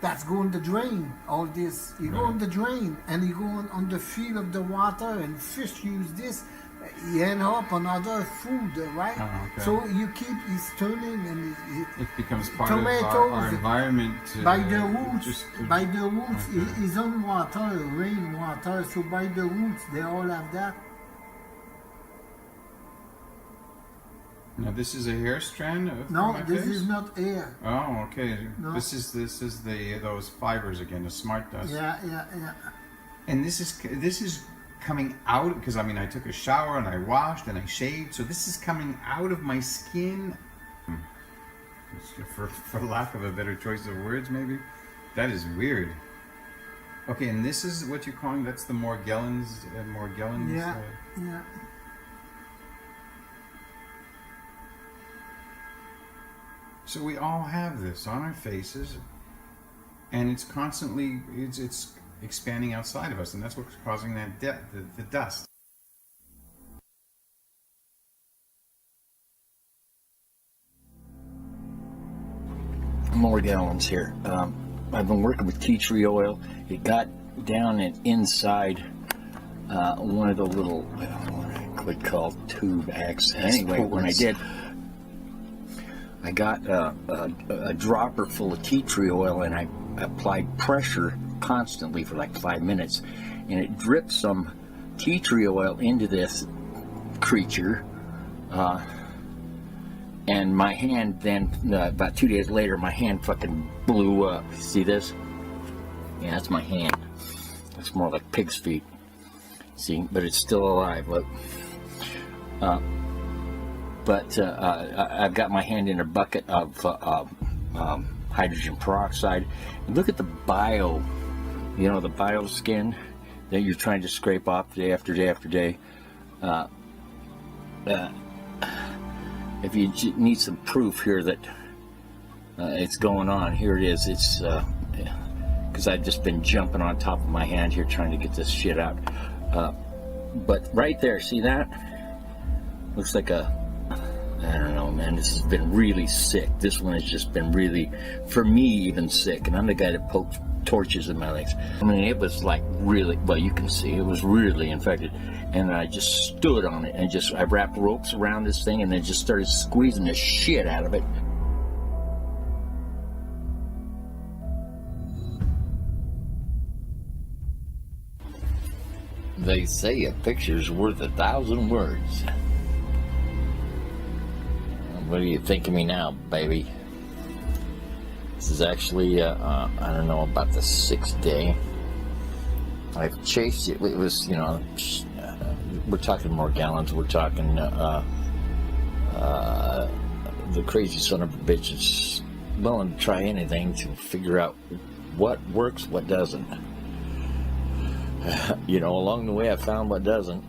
that's going the drain, all this. You go on the drain and you go on the field of the water and fish use this. You end up on other food, right? Oh, okay. So you keep, it's turning and it becomes part of our environment. By the roots, is on water, rainwater, so by the roots they all have that. Now this is a hair strand of No, my this face? is not hair. Oh, okay. No. This is those fibers again, the smart dust. Yeah. And this is coming out, because I mean I took a shower and I washed and I shaved, so this is coming out of my skin, for lack of a better choice of words maybe. That is weird. Okay, and this is what you're calling, that's the Morgellons, Yeah, yeah. So we all have this on our faces, and it's constantly, it's expanding outside of us, and that's what's causing that the dust. Morgellons here. I've been working with tea tree oil. It got down and inside one of the little, what we call tube access. Anyway, when I did, I got a dropper full of tea tree oil, and I applied pressure constantly for like 5 minutes, and it dripped some tea tree oil into this creature, and my hand then, about 2 days later, my hand fucking blew up. See this? Yeah, that's my hand. It's more like pig's feet. See, but it's still alive. Look. But I've got my hand in a bucket of hydrogen peroxide. And look at the bio, you know, the bio skin that you're trying to scrape off day after day after day. If you need some proof here that it's going on, here it is. It's because I've just been jumping on top of my hand here trying to get this shit out. But right there, see that? Looks like a, I don't know, man, this has been really sick. This one has just been really, for me, even sick. And I'm the guy that pokes torches in my legs. I mean, it was like really, well, you can see, it was really infected. And I just stood on it and I wrapped ropes around this thing and then just started squeezing the shit out of it. They say a picture's worth 1,000 words. What do you think of me now, baby? This is actually, I don't know, about the 6th day. I've chased it. It was, you know, we're talking Morgellons. We're talking the crazy son of a bitch is willing to try anything to figure out what works, what doesn't. You know, along the way I found what doesn't.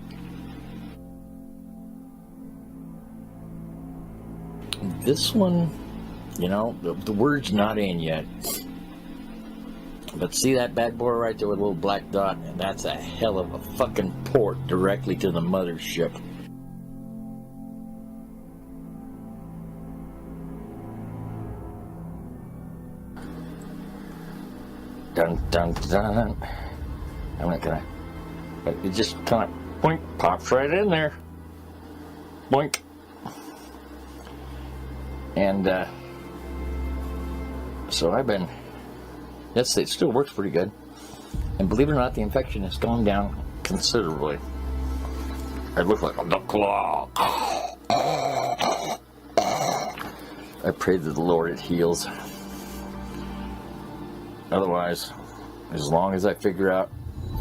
This one, you know, the word's not in yet. But see that bad boy right there with a little black dot? That's a hell of a fucking port directly to the mothership. Dun dun dun. I'm not gonna. But it just kind of boink, pops right in there. Boink. And so I've been. Yes, it still works pretty good. And believe it or not, the infection has gone down considerably. I look like a duck claw. I pray to the Lord it heals. Otherwise, as long as I figure out,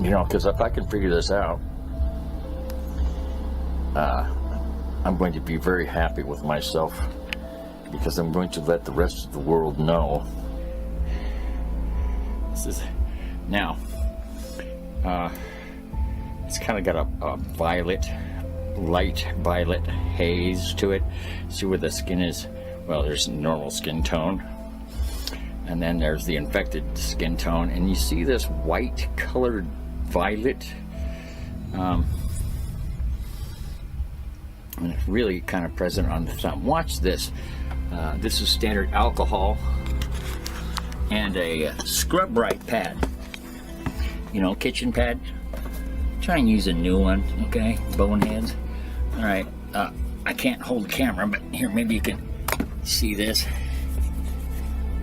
you know, because if I can figure this out, I'm going to be very happy with myself, because I'm going to let the rest of the world know. This is now. It's kind of got a violet, light violet haze to it. See where the skin is? Well, there's normal skin tone, and then there's the infected skin tone, and you see this white colored violet. And it's really kind of present on the thumb. Watch this. This is standard alcohol and a scrub right pad. You know, kitchen pad. Try and use a new one, okay? Boneheads. All right. I can't hold the camera, but here, maybe you can see this.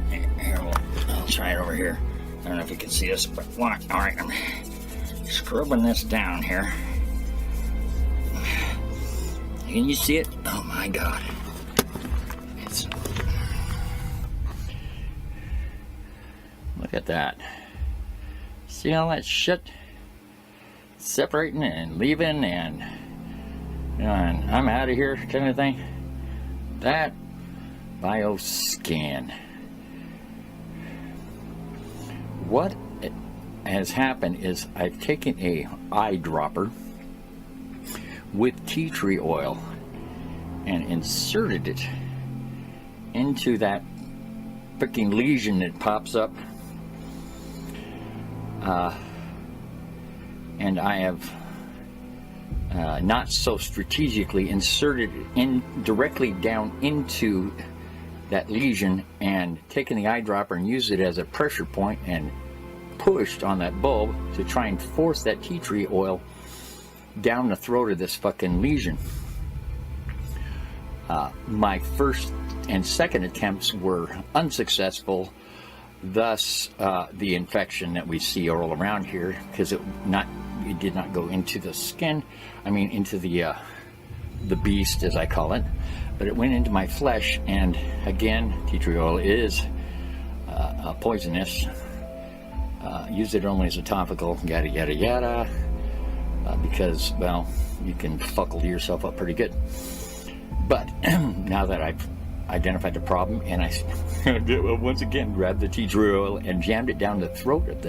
Here, I'll try it over here. I don't know if you can see this, but watch. All right, I'm scrubbing this down here. Can you see it? Oh my God. Look at that. See all that shit? separating and leaving and, you know, and I'm out of here kind of thing. That bioscan. What has happened is I've taken a eyedropper with tea tree oil and inserted it into that freaking lesion that pops up. And I have not so strategically inserted it in directly down into that lesion and taken the eyedropper and used it as a pressure point and pushed on that bulb to try and force that tea tree oil down the throat of this fucking lesion. My first and second attempts were unsuccessful, thus the infection that we see all around here, because it did not go into the skin, I mean into the beast, as I call it, but it went into my flesh. And again, tea tree oil is poisonous. Use it only as a topical, yada yada yada, because, well, you can fuckle yourself up pretty good. But now that I've identified the problem, and I once again grabbed the tea tree oil and jammed it down the throat of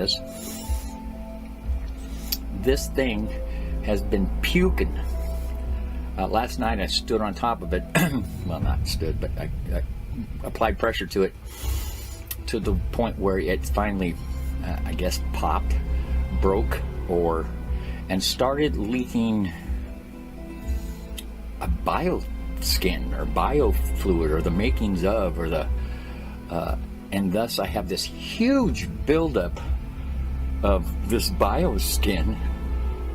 this thing has been puking. Last night I stood on top of it, well, not stood, but I applied pressure to it to the point where it finally, I guess, popped, broke, and started leaking a bioskin or biofluid or the makings of, or the and thus I have this huge buildup of this bioskin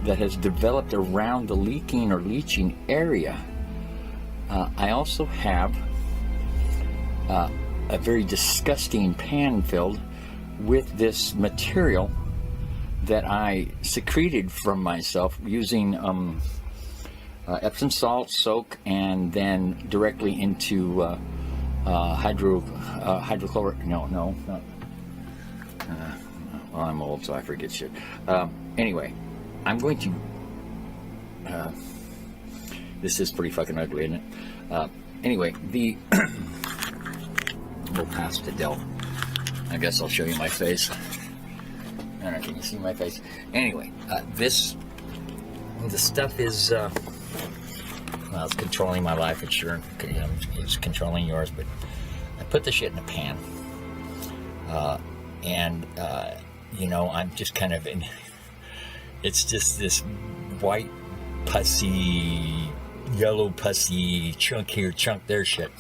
that has developed around the leaking or leaching area. I also have a very disgusting pan filled with this material that I secreted from myself using Epsom salt soak, and then directly into hydrochloric. No. Well, I'm old, so I forget shit. Anyway, I'm going to. This is pretty fucking ugly, isn't it? Anyway, we'll pass to Del. I guess I'll show you my face. I don't know, can you see my face? Anyway, the stuff is, well, it's controlling my life, it's sure, it's controlling yours, but I put the shit in a pan. You know, I'm just kind of it's just this white, pussy, yellow pussy, chunk here, chunk there shit.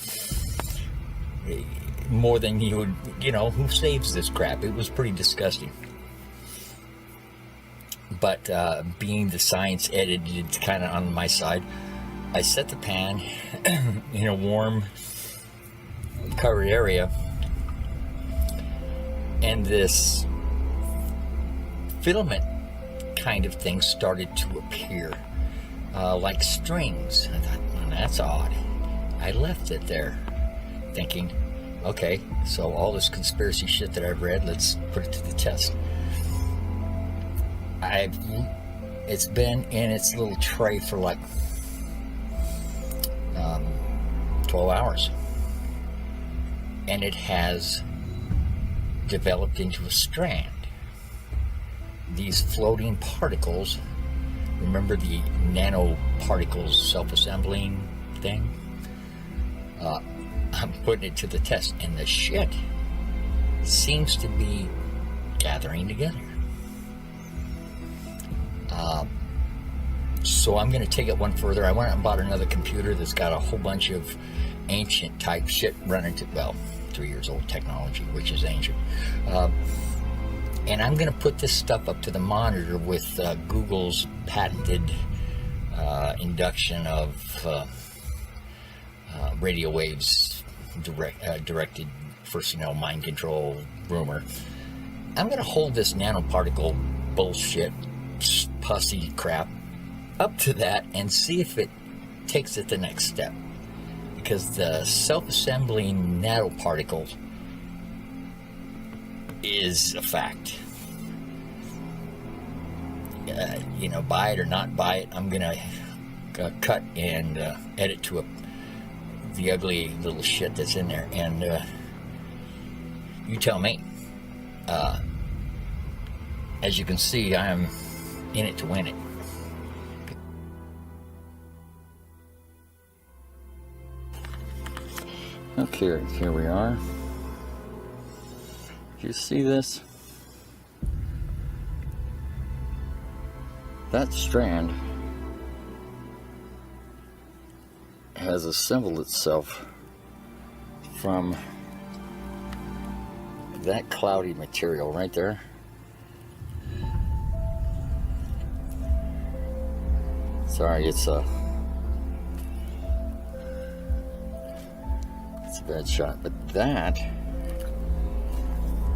More than you would, you know, who saves this crap? It was pretty disgusting. But being the science edited kind of on my side, I set the pan in a warm, covered area, and this filament kind of thing started to appear, like strings. I thought, well, that's odd. I left it there, thinking, okay, so all this conspiracy shit that I've read, let's put it to the test. It's been in its little tray for like 12 hours, and it has developed into a strand. These floating particles, remember the nanoparticles self-assembling thing? I'm putting it to the test, and the shit seems to be gathering together. So I'm going to take it one further. I went out and bought another computer that's got a whole bunch of ancient type shit running to, well, 3 years old technology, which is ancient. And I'm going to put this stuff up to the monitor with Google's patented induction of radio waves directed personnel mind control rumor. I'm going to hold this nanoparticle bullshit, pussy crap, up to that and see if it takes it the next step. Because the self-assembling nanoparticle is a fact. you know, buy it or not buy it. I'm gonna cut and edit to the ugly little shit that's in there, and you tell me. As you can see, I am in it to win it. Okay, here we are. Do you see this? That strand has assembled itself from that cloudy material right there. Sorry, it's a bad shot, but that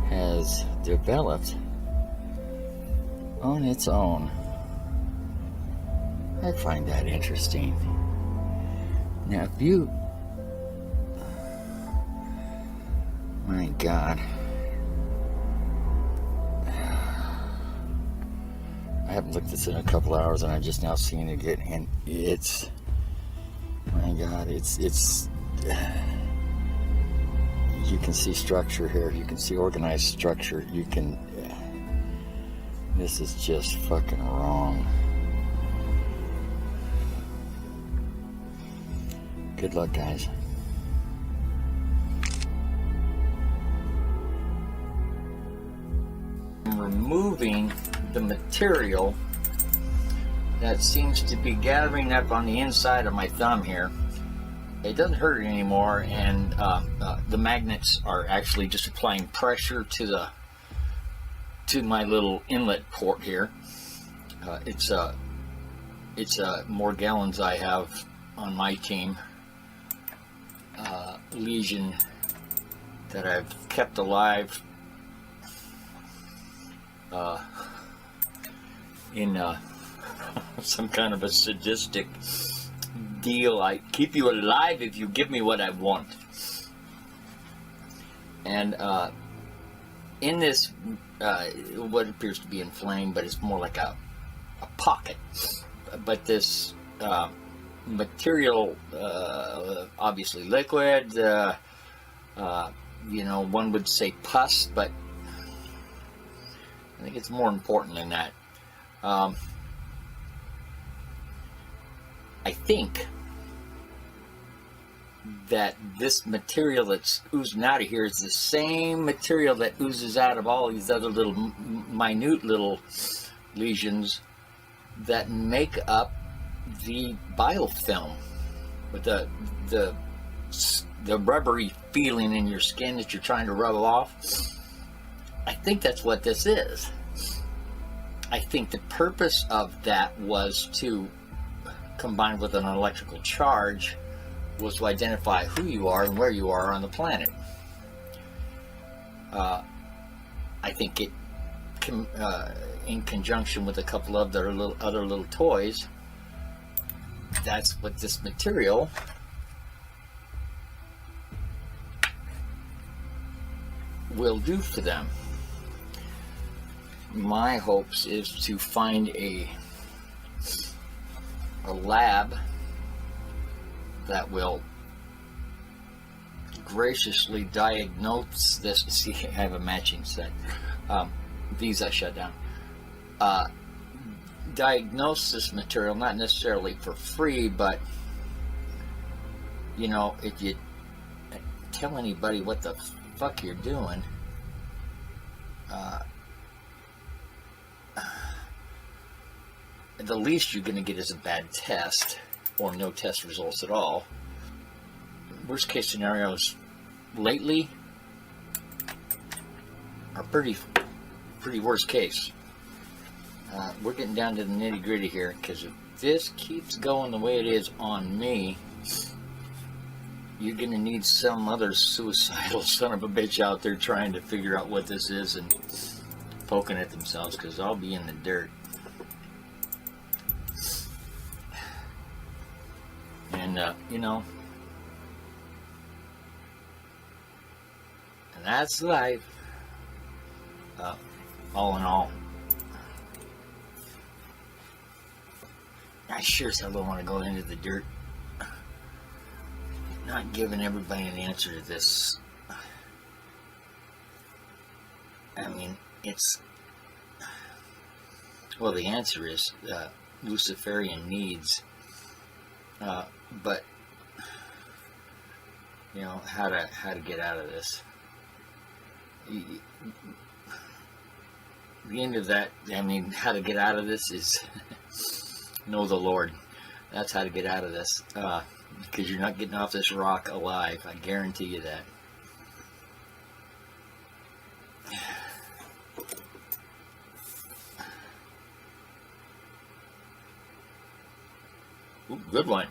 has developed on its own. I find that interesting. Now, if you, my God, I haven't looked at this in a couple hours, and I'm just now seeing it again, and it's, my God, it's. You can see structure here. You can see organized structure. You can. This is just fucking wrong. Good luck, guys. I'm removing the material that seems to be gathering up on the inside of my thumb here. It doesn't hurt anymore, and the magnets are actually just applying pressure to my little inlet port here. It's Morgellons I have on my team, lesion that I've kept alive in some kind of a sadistic deal. I keep you alive if you give me what I want. And in this, what appears to be inflamed, but it's more like a pocket. But this material, obviously liquid, you know, one would say pus, but I think it's more important than that. I think that this material that's oozing out of here is the same material that oozes out of all these other little minute little lesions that make up the biofilm, with the rubbery feeling in your skin that you're trying to rub off. I think that's what this is. I think the purpose of that was to, combined with an electrical charge, was to identify who you are and where you are on the planet. I think it, in conjunction with a couple of other little toys, that's what this material will do for them. My hopes is to find a lab that will graciously diagnose this. See, I have a matching set. These I shut down. Diagnose this material, not necessarily for free, but you know, if you tell anybody what the fuck you're doing, the least you're going to get is a bad test or no test results at all. Worst case scenarios lately are pretty worst case. We're getting down to the nitty gritty here, because if this keeps going the way it is on me, you're going to need some other suicidal son of a bitch out there trying to figure out what this is and poking at themselves, because I'll be in the dirt. And, you know, and that's life. All in all, I sure as hell don't want to go into the dirt. Not giving everybody an answer to this. I mean, it's... Well, the answer is Luciferian needs. But, you know, how to get out of this. The end of that, I mean, how to get out of this is know the Lord. That's how to get out of this. Because you're not getting off this rock alive. I guarantee you that. Ooh, good one.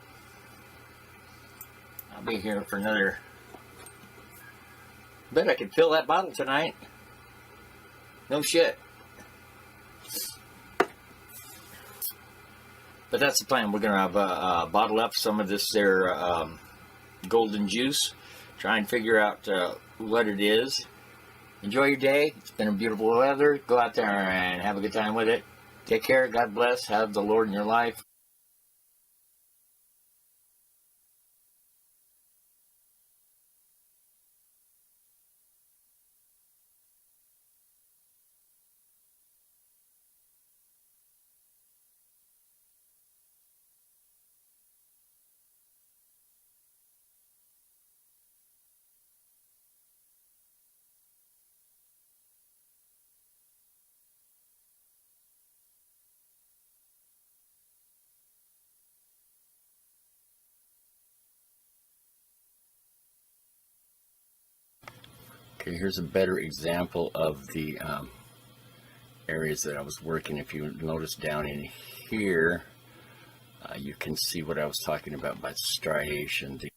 I'll be here for another... Bet I could fill that bottle tonight. No shit. But that's the plan. We're going to have bottle up some of this there golden juice. Try and figure out what it is. Enjoy your day. It's been a beautiful weather. Go out there and have a good time with it. Take care. God bless. Have the Lord in your life. Okay, here's a better example of the areas that I was working. If you notice down in here, you can see what I was talking about by striation. The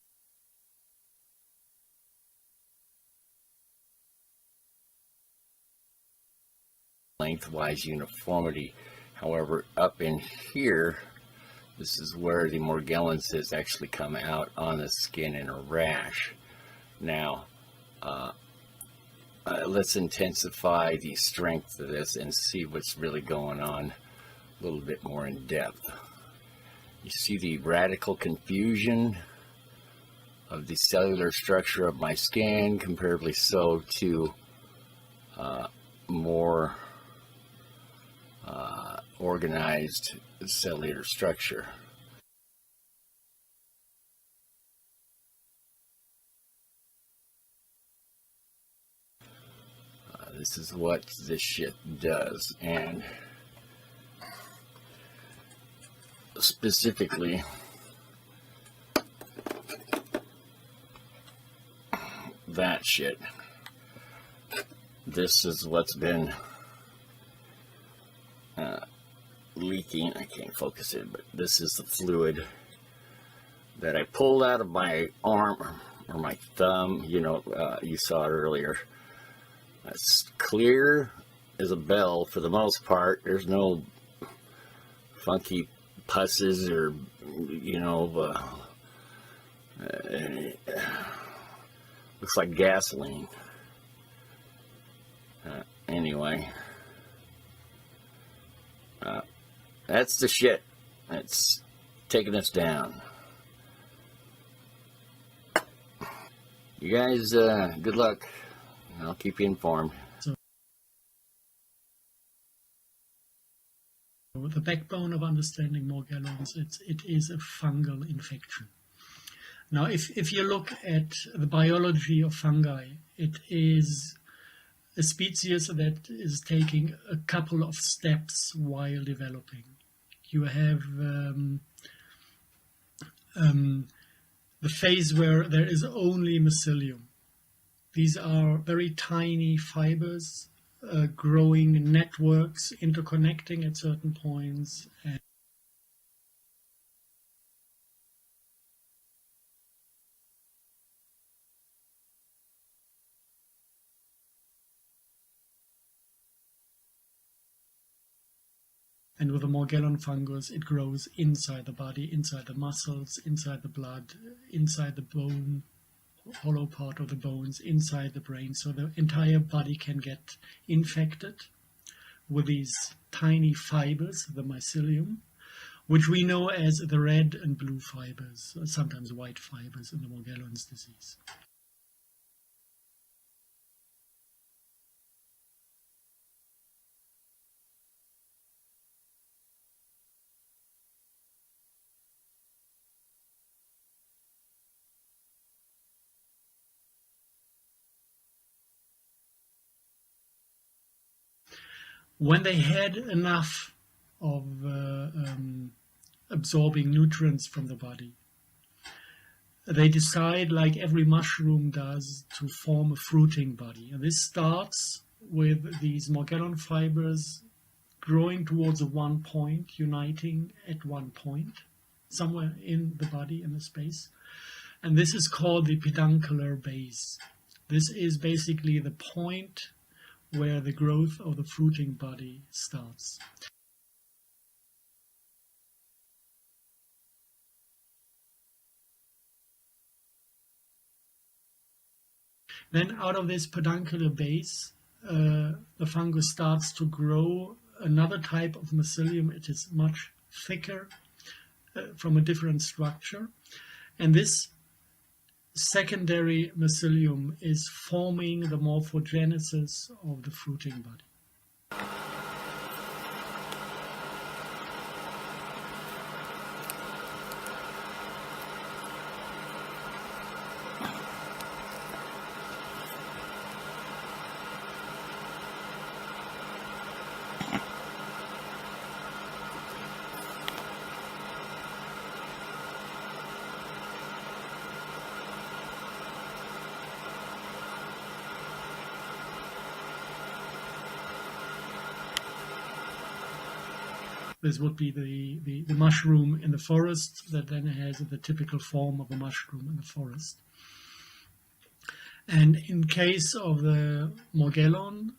lengthwise uniformity. However, up in here, this is where the Morgellons has actually come out on the skin in a rash. Now, let's intensify the strength of this and see what's really going on a little bit more in depth. You see the radical confusion of the cellular structure of my skin, comparably so to more organized cellular structure. This is what this shit does, and specifically that shit. This is what's been leaking. I can't focus it, but this is the fluid that I pulled out of my arm or my thumb. You know, you saw it earlier. It's clear as a bell for the most part. There's no funky pusses or, you know, looks like gasoline. Anyway, that's the shit that's taking us down. You guys, good luck. I'll keep you informed. So, the backbone of understanding Morgellons, it is a fungal infection. Now, if you look at the biology of fungi, it is a species that is taking a couple of steps while developing. You have the phase where there is only mycelium. These are very tiny fibers, growing networks, interconnecting at certain points. And with the Morgellon fungus, it grows inside the body, inside the muscles, inside the blood, inside the bone, hollow part of the bones, inside the brain. So the entire body can get infected with these tiny fibers, the mycelium, which we know as the red and blue fibers, sometimes white fibers in the Morgellons disease. When they had enough of absorbing nutrients from the body, they decide, like every mushroom does, to form a fruiting body. And this starts with these Morgellon fibers growing towards one point, uniting at one point, somewhere in the body, in the space. And this is called the peduncular base. This is basically the point where the growth of the fruiting body starts. Then out of this peduncular base, the fungus starts to grow another type of mycelium. It is much thicker, from a different structure. And this secondary mycelium is forming the morphogenesis of the fruiting body. This would be the mushroom in the forest that then has the typical form of a mushroom in the forest. And in case of the Morgellon,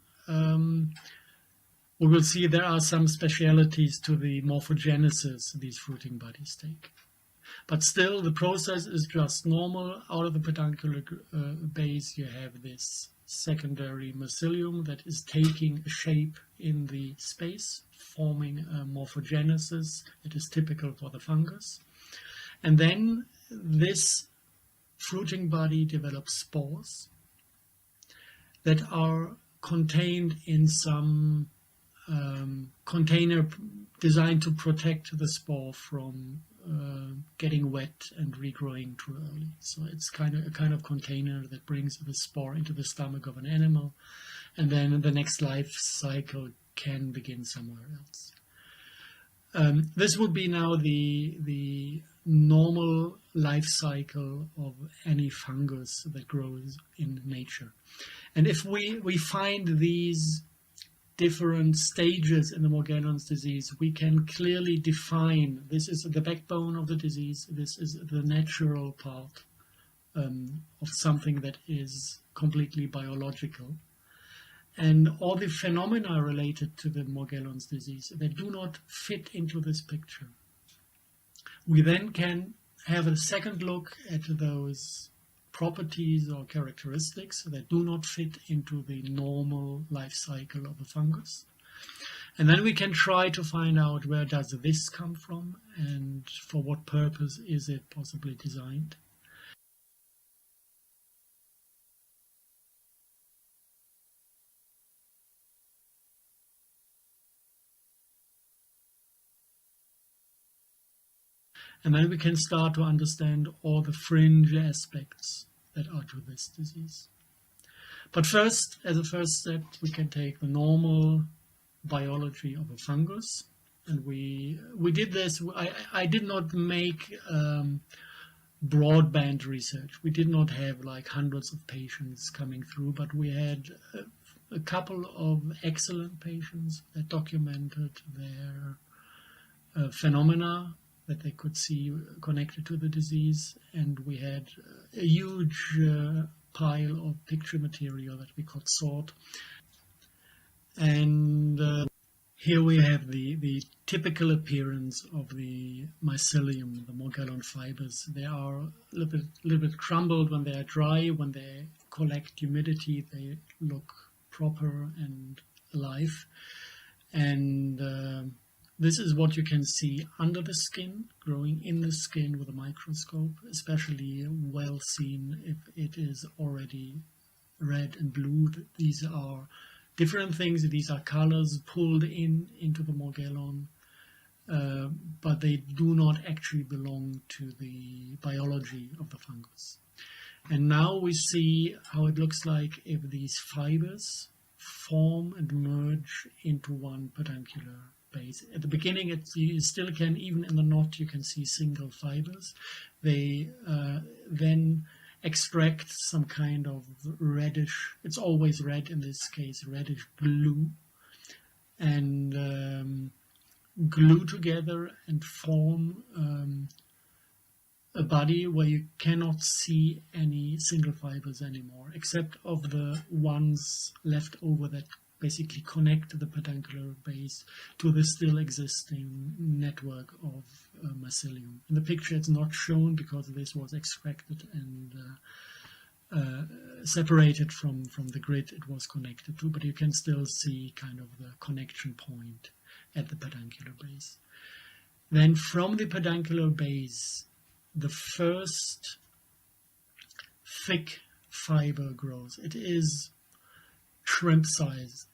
we will see there are some specialities to the morphogenesis these fruiting bodies take. But still, the process is just normal. Out of the peduncular base, you have this secondary mycelium that is taking a shape in the space, forming a morphogenesis that is typical for the fungus. And then this fruiting body develops spores that are contained in some container designed to protect the spore from getting wet and regrowing too early. So it's a kind of container that brings the spore into the stomach of an animal, and then the next life cycle can begin somewhere else. This would be now the normal life cycle of any fungus that grows in nature. And if we find these different stages in the Morgellons disease, we can clearly define this is the backbone of the disease, this is the natural part of something that is completely biological. And all the phenomena related to the Morgellons disease that do not fit into this picture. We then can have a second look at those properties or characteristics that do not fit into the normal life cycle of a fungus. And then we can try to find out where does this come from and for what purpose is it possibly designed. And then we can start to understand all the fringe aspects that are to this disease. But first, as a first step, we can take the normal biology of a fungus. And we did this. I did not make broadband research. We did not have like hundreds of patients coming through, but we had a couple of excellent patients that documented their phenomena that they could see connected to the disease, and we had a huge pile of picture material that we could sort. And here we have the typical appearance of the mycelium, the Morgellon fibers. They are a little bit crumbled when they are dry. When they collect humidity, they look proper and alive. And This is what you can see under the skin, growing in the skin with a microscope, especially well seen if it is already red and blue. These are different things. These are colors pulled into the Morgellon, but they do not actually belong to the biology of the fungus. And now we see how it looks like if these fibers form and merge into one peduncular base. At the beginning, you still can, even in the knot, you can see single fibers. They then extract some kind of reddish, it's always red in this case, reddish glue, and glue together and form a body where you cannot see any single fibers anymore, except of the ones left over that basically connect the peduncular base to the still existing network of mycelium. In the picture it's not shown because this was extracted and separated from the grid it was connected to, but you can still see kind of the connection point at the peduncular base. Then from the peduncular base, the first thick fiber grows. It is shrimp size.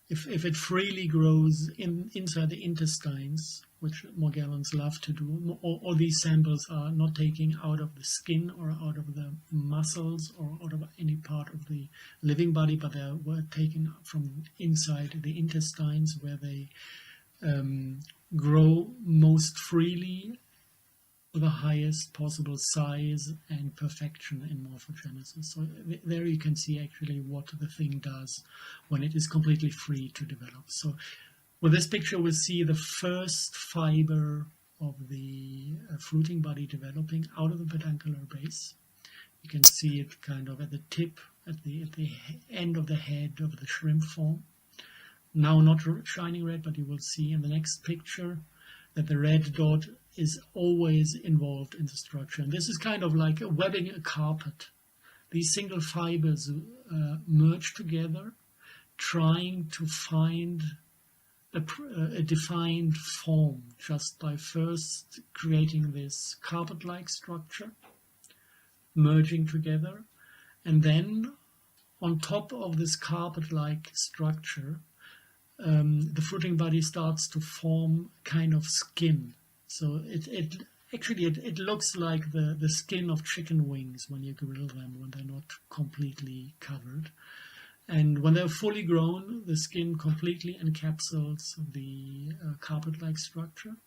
If it freely grows inside the intestines, which Morgellons love to do, all these samples are not taken out of the skin or out of the muscles or out of any part of the living body, but they were taken from inside the intestines, where they grow most freely with the highest possible size and perfection in morphogenesis. So there you can see actually what the thing does when it is completely free to develop. So with this picture we see the first fiber of the fruiting body developing out of the peduncular base. You can see it kind of at the tip, at the end of the head of the shrimp form. Now not shining red, but you will see in the next picture that the red dot is always involved in the structure. And this is kind of like webbing a carpet. These single fibers merge together, trying to find a defined form just by first creating this carpet-like structure, merging together, and then on top of this carpet-like structure, the fruiting body starts to form kind of skin. So it looks like the skin of chicken wings when you grill them, when they're not completely covered. And when they're fully grown, the skin completely encapsulates the carpet-like structure.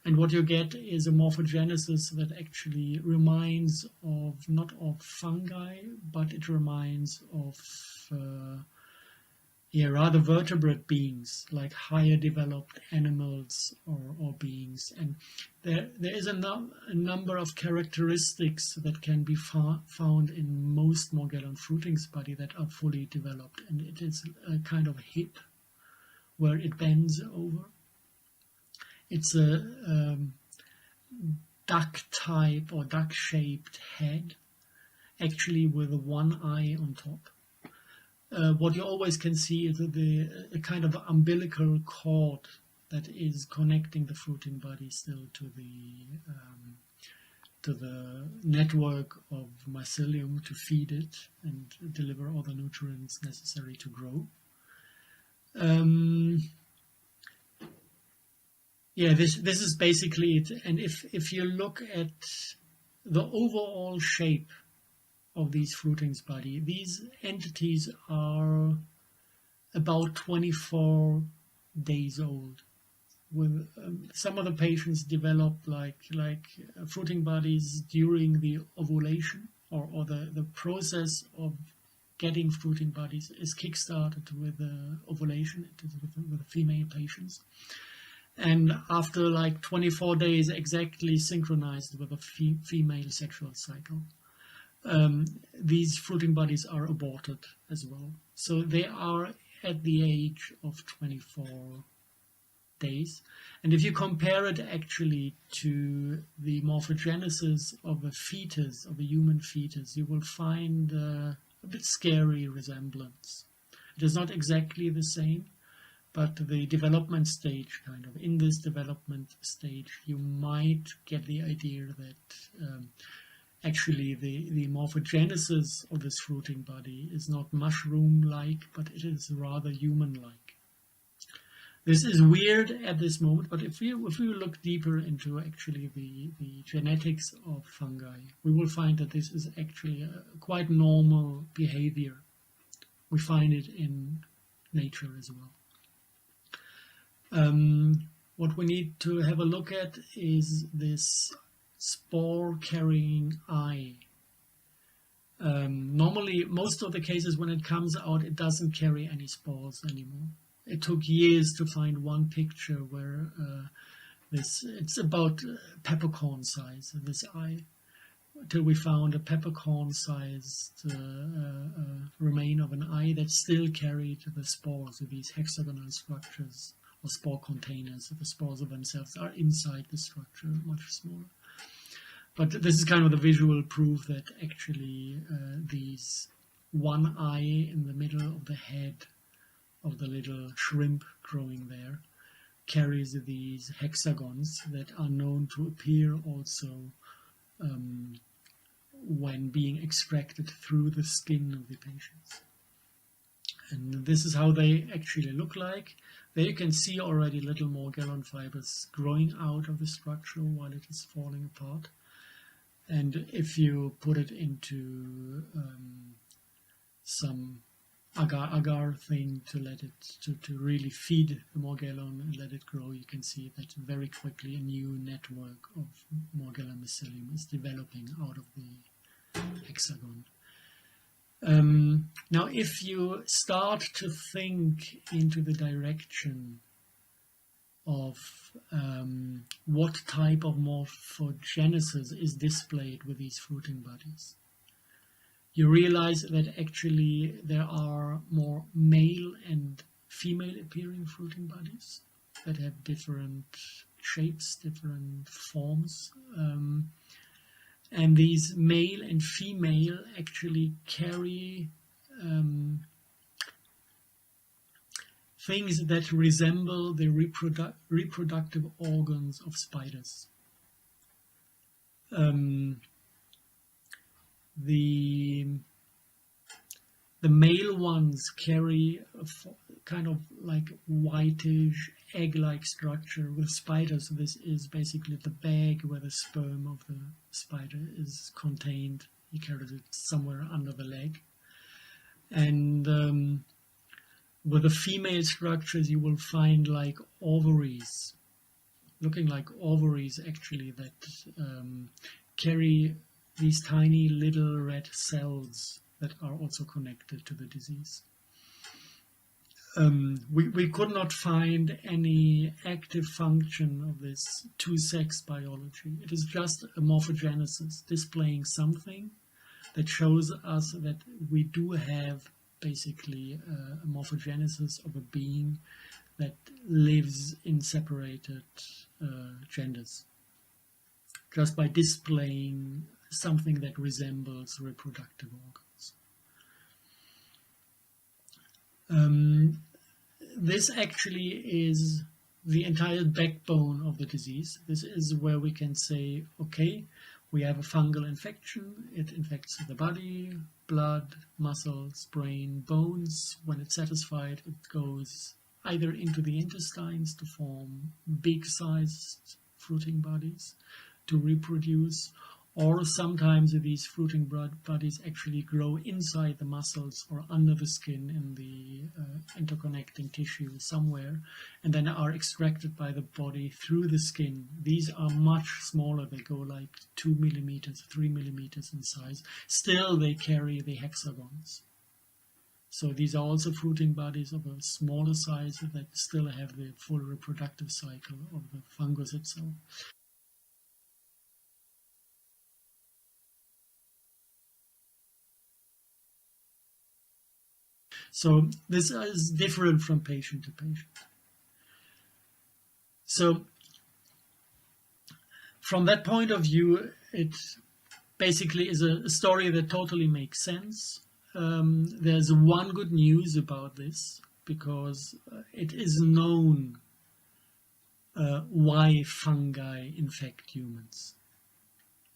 And what you get is a morphogenesis that actually reminds of, not of fungi, but it reminds of rather vertebrate beings, like higher developed animals or beings. And there is a number of characteristics that can be found in most Morgellon fruitings body that are fully developed. And it is a kind of hip where it bends over. It's a duck type or duck shaped head, actually with one eye on top. What you always can see is a kind of umbilical cord that is connecting the fruiting body still to the network of mycelium to feed it and deliver all the nutrients necessary to grow. This is basically it. And if you look at the overall shape of these fruitings body, these entities are about 24 days old. With some of the patients develop like fruiting bodies during the ovulation, or the process of getting fruiting bodies is kickstarted with ovulation. It is with female patients. And after like 24 days, exactly synchronized with a female sexual cycle, these fruiting bodies are aborted as well. So they are at the age of 24 days. And if you compare it actually to the morphogenesis of a fetus, of a human fetus, you will find a bit scary resemblance. It is not exactly the same, but the development stage, kind of in this development stage, you might get the idea that actually the morphogenesis of this fruiting body is not mushroom-like, but it is rather human-like. This is weird at this moment, but if we look deeper into actually the genetics of fungi, we will find that this is actually a quite normal behavior. We find it in nature as well. What we need to have a look at is this spore-carrying eye. Normally, most of the cases when it comes out, it doesn't carry any spores anymore. It took years to find one picture where it's about peppercorn size, this eye, till we found a peppercorn-sized remain of an eye that still carried the spores of these hexagonal structures or spore containers. The spores of themselves are inside the structure, much smaller. But this is kind of the visual proof that actually these one eye in the middle of the head of the little shrimp growing there carries these hexagons that are known to appear also when being extracted through the skin of the patients. And this is how they actually look like. There you can see already little Morgellon fibers growing out of the structure while it is falling apart. And if you put it into some agar thing to let it to really feed the Morgellon and let it grow, you can see that very quickly a new network of Morgellon mycelium is developing out of the hexagon. Now, if you start to think into the direction of what type of morphogenesis is displayed with these fruiting bodies, you realize that actually there are more male and female appearing fruiting bodies that have different shapes, different forms. And these male and female actually carry things that resemble the reproductive organs of spiders. The male ones carry a kind of like whitish egg-like structure. With spiders, this is basically the bag where the sperm of the spider is contained. He carries it somewhere under the leg. And with the female structures, you will find like ovaries, looking like ovaries actually, that carry these tiny little red cells that are also connected to the disease. We could not find any active function of this two-sex biology. It is just a morphogenesis displaying something that shows us that we do have basically a morphogenesis of a being that lives in separated genders, just by displaying something that resembles reproductive organs. This actually is the entire backbone of the disease. This is where we can say, okay, we have a fungal infection. It infects the body, blood, muscles, brain, bones. When it's satisfied, it goes either into the intestines to form big-sized fruiting bodies to reproduce, or sometimes these fruiting bodies actually grow inside the muscles or under the skin in the interconnecting tissue somewhere, and then are extracted by the body through the skin. These are much smaller. They go like 2 millimeters, 3 millimeters in size. Still, they carry the hexagons. So these are also fruiting bodies of a smaller size that still have the full reproductive cycle of the fungus itself. So this is different from patient to patient. So from that point of view, it basically is a story that totally makes sense. There's one good news about this, because it is known why fungi infect humans.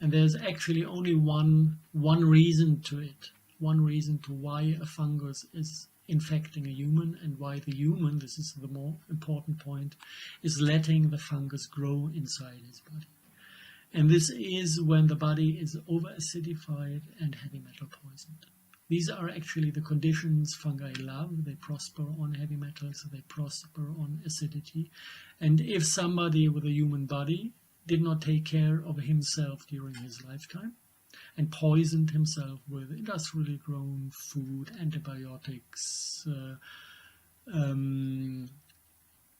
And there's actually only one reason to it, one reason to why a fungus is infecting a human, and why the human, this is the more important point, is letting the fungus grow inside his body. And this is when the body is over-acidified and heavy metal poisoned. These are actually the conditions fungi love. They prosper on heavy metals, they prosper on acidity. And if somebody with a human body did not take care of himself during his lifetime and poisoned himself with industrially grown food, antibiotics,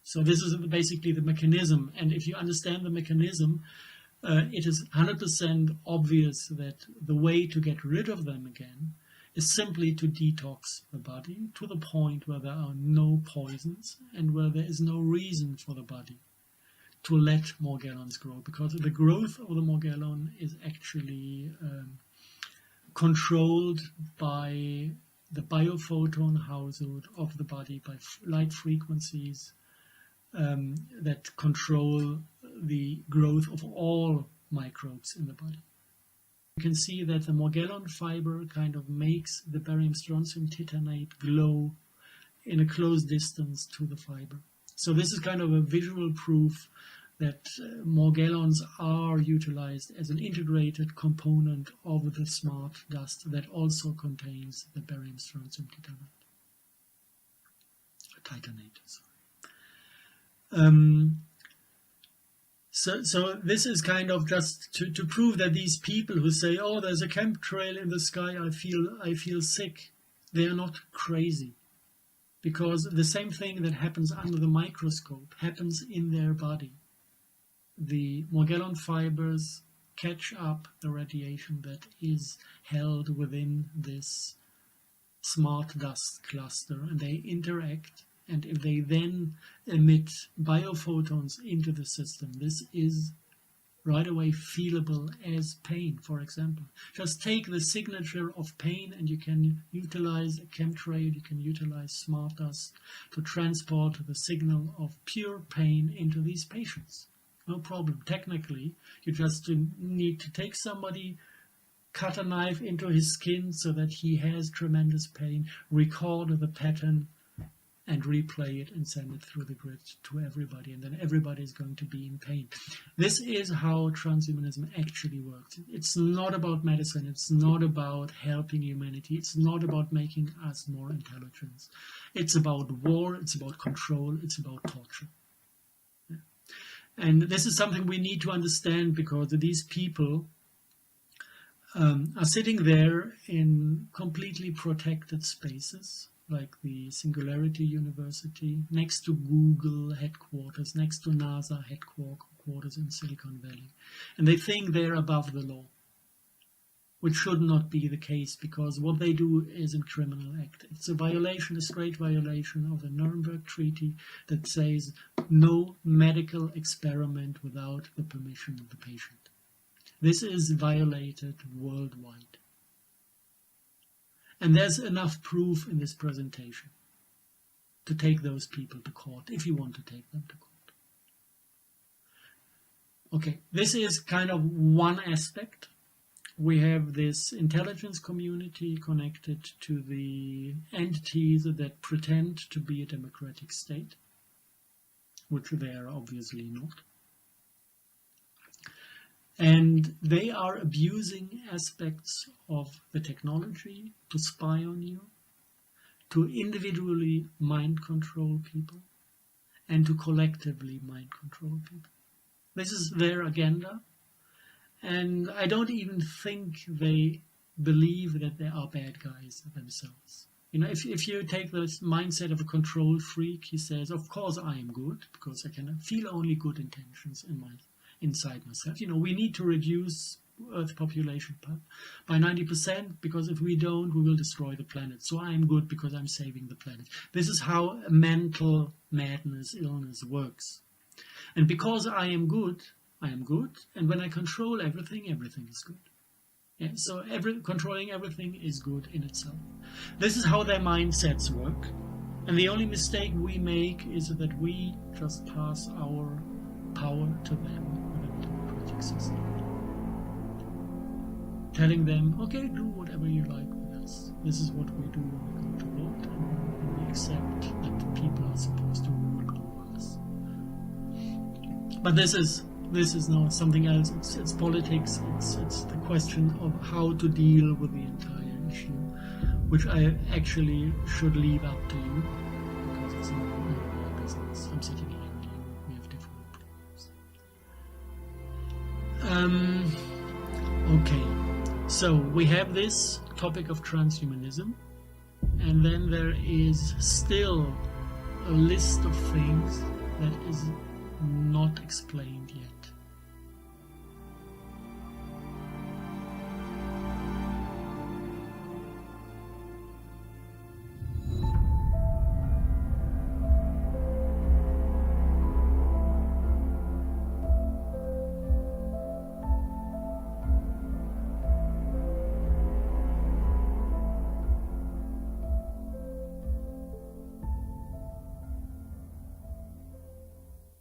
so this is basically the mechanism. And if you understand the mechanism, it is 100% obvious that the way to get rid of them again is simply to detox the body to the point where there are no poisons and where there is no reason for the body to let Morgellons grow, because the growth of the Morgellon is actually controlled by the biophoton household of the body, by light frequencies that control the growth of all microbes in the body. You can see that the Morgellon fiber kind of makes the barium strontium titanate glow in a close distance to the fiber. So this is kind of a visual proof that Morgellons are utilized as an integrated component of the smart dust that also contains the barium strontium titanate. So this is kind of just to prove that these people who say, oh, there's a chemtrail in the sky, I feel sick, they are not crazy. Because the same thing that happens under the microscope happens in their body. The Morgellon fibers catch up the radiation that is held within this smart dust cluster, and they interact. And if they then emit biophotons into the system, this is right away feelable as pain, for example. Just take the signature of pain and you can utilize a chemtrail, you can utilize smart dust to transport the signal of pure pain into these patients. No problem. Technically, you just need to take somebody, cut a knife into his skin so that he has tremendous pain, record the pattern, and replay it and send it through the grid to everybody, and then everybody is going to be in pain. This is how transhumanism actually works. It's not about medicine, it's not about helping humanity, it's not about making us more intelligent. It's about war, it's about control, it's about torture. Yeah. And this is something we need to understand, because these people are sitting there in completely protected spaces, like the Singularity University, next to Google headquarters, next to NASA headquarters in Silicon Valley. And they think they're above the law, which should not be the case, because what they do is a criminal act. It's a violation, a straight violation of the Nuremberg Treaty that says no medical experiment without the permission of the patient. This is violated worldwide. And there's enough proof in this presentation to take those people to court, if you want to take them to court. Okay, this is kind of one aspect. We have this intelligence community connected to the entities that pretend to be a democratic state, which they are obviously not. And they are abusing aspects of the technology to spy on you, to individually mind control people, and to collectively mind control people. This is their agenda, and I don't even think they believe that they are bad guys themselves. You know, if you take this mindset of a control freak, he says, of course I am good, because I can feel only good intentions inside myself. You know, we need to reduce Earth population by 90%, because if we don't, we will destroy the planet. So I am good because I'm saving the planet. This is how mental madness, illness works. And because I am good, and when I control everything, everything is good. Yeah, so controlling everything is good in itself. This is how their mindsets work. And the only mistake we make is that we just pass our power to them with a democratic system. Telling them, okay, do whatever you like with us. This is what we do when we go to vote, and we accept that the people are supposed to rule over us. But this is now something else. It's politics. It's the question of how to deal with the entire issue, which I actually should leave up to you, because it's not my business. I'm sitting here with you. We have different opinions. Okay, so we have this topic of transhumanism, and then there is still a list of things that is not explained yet.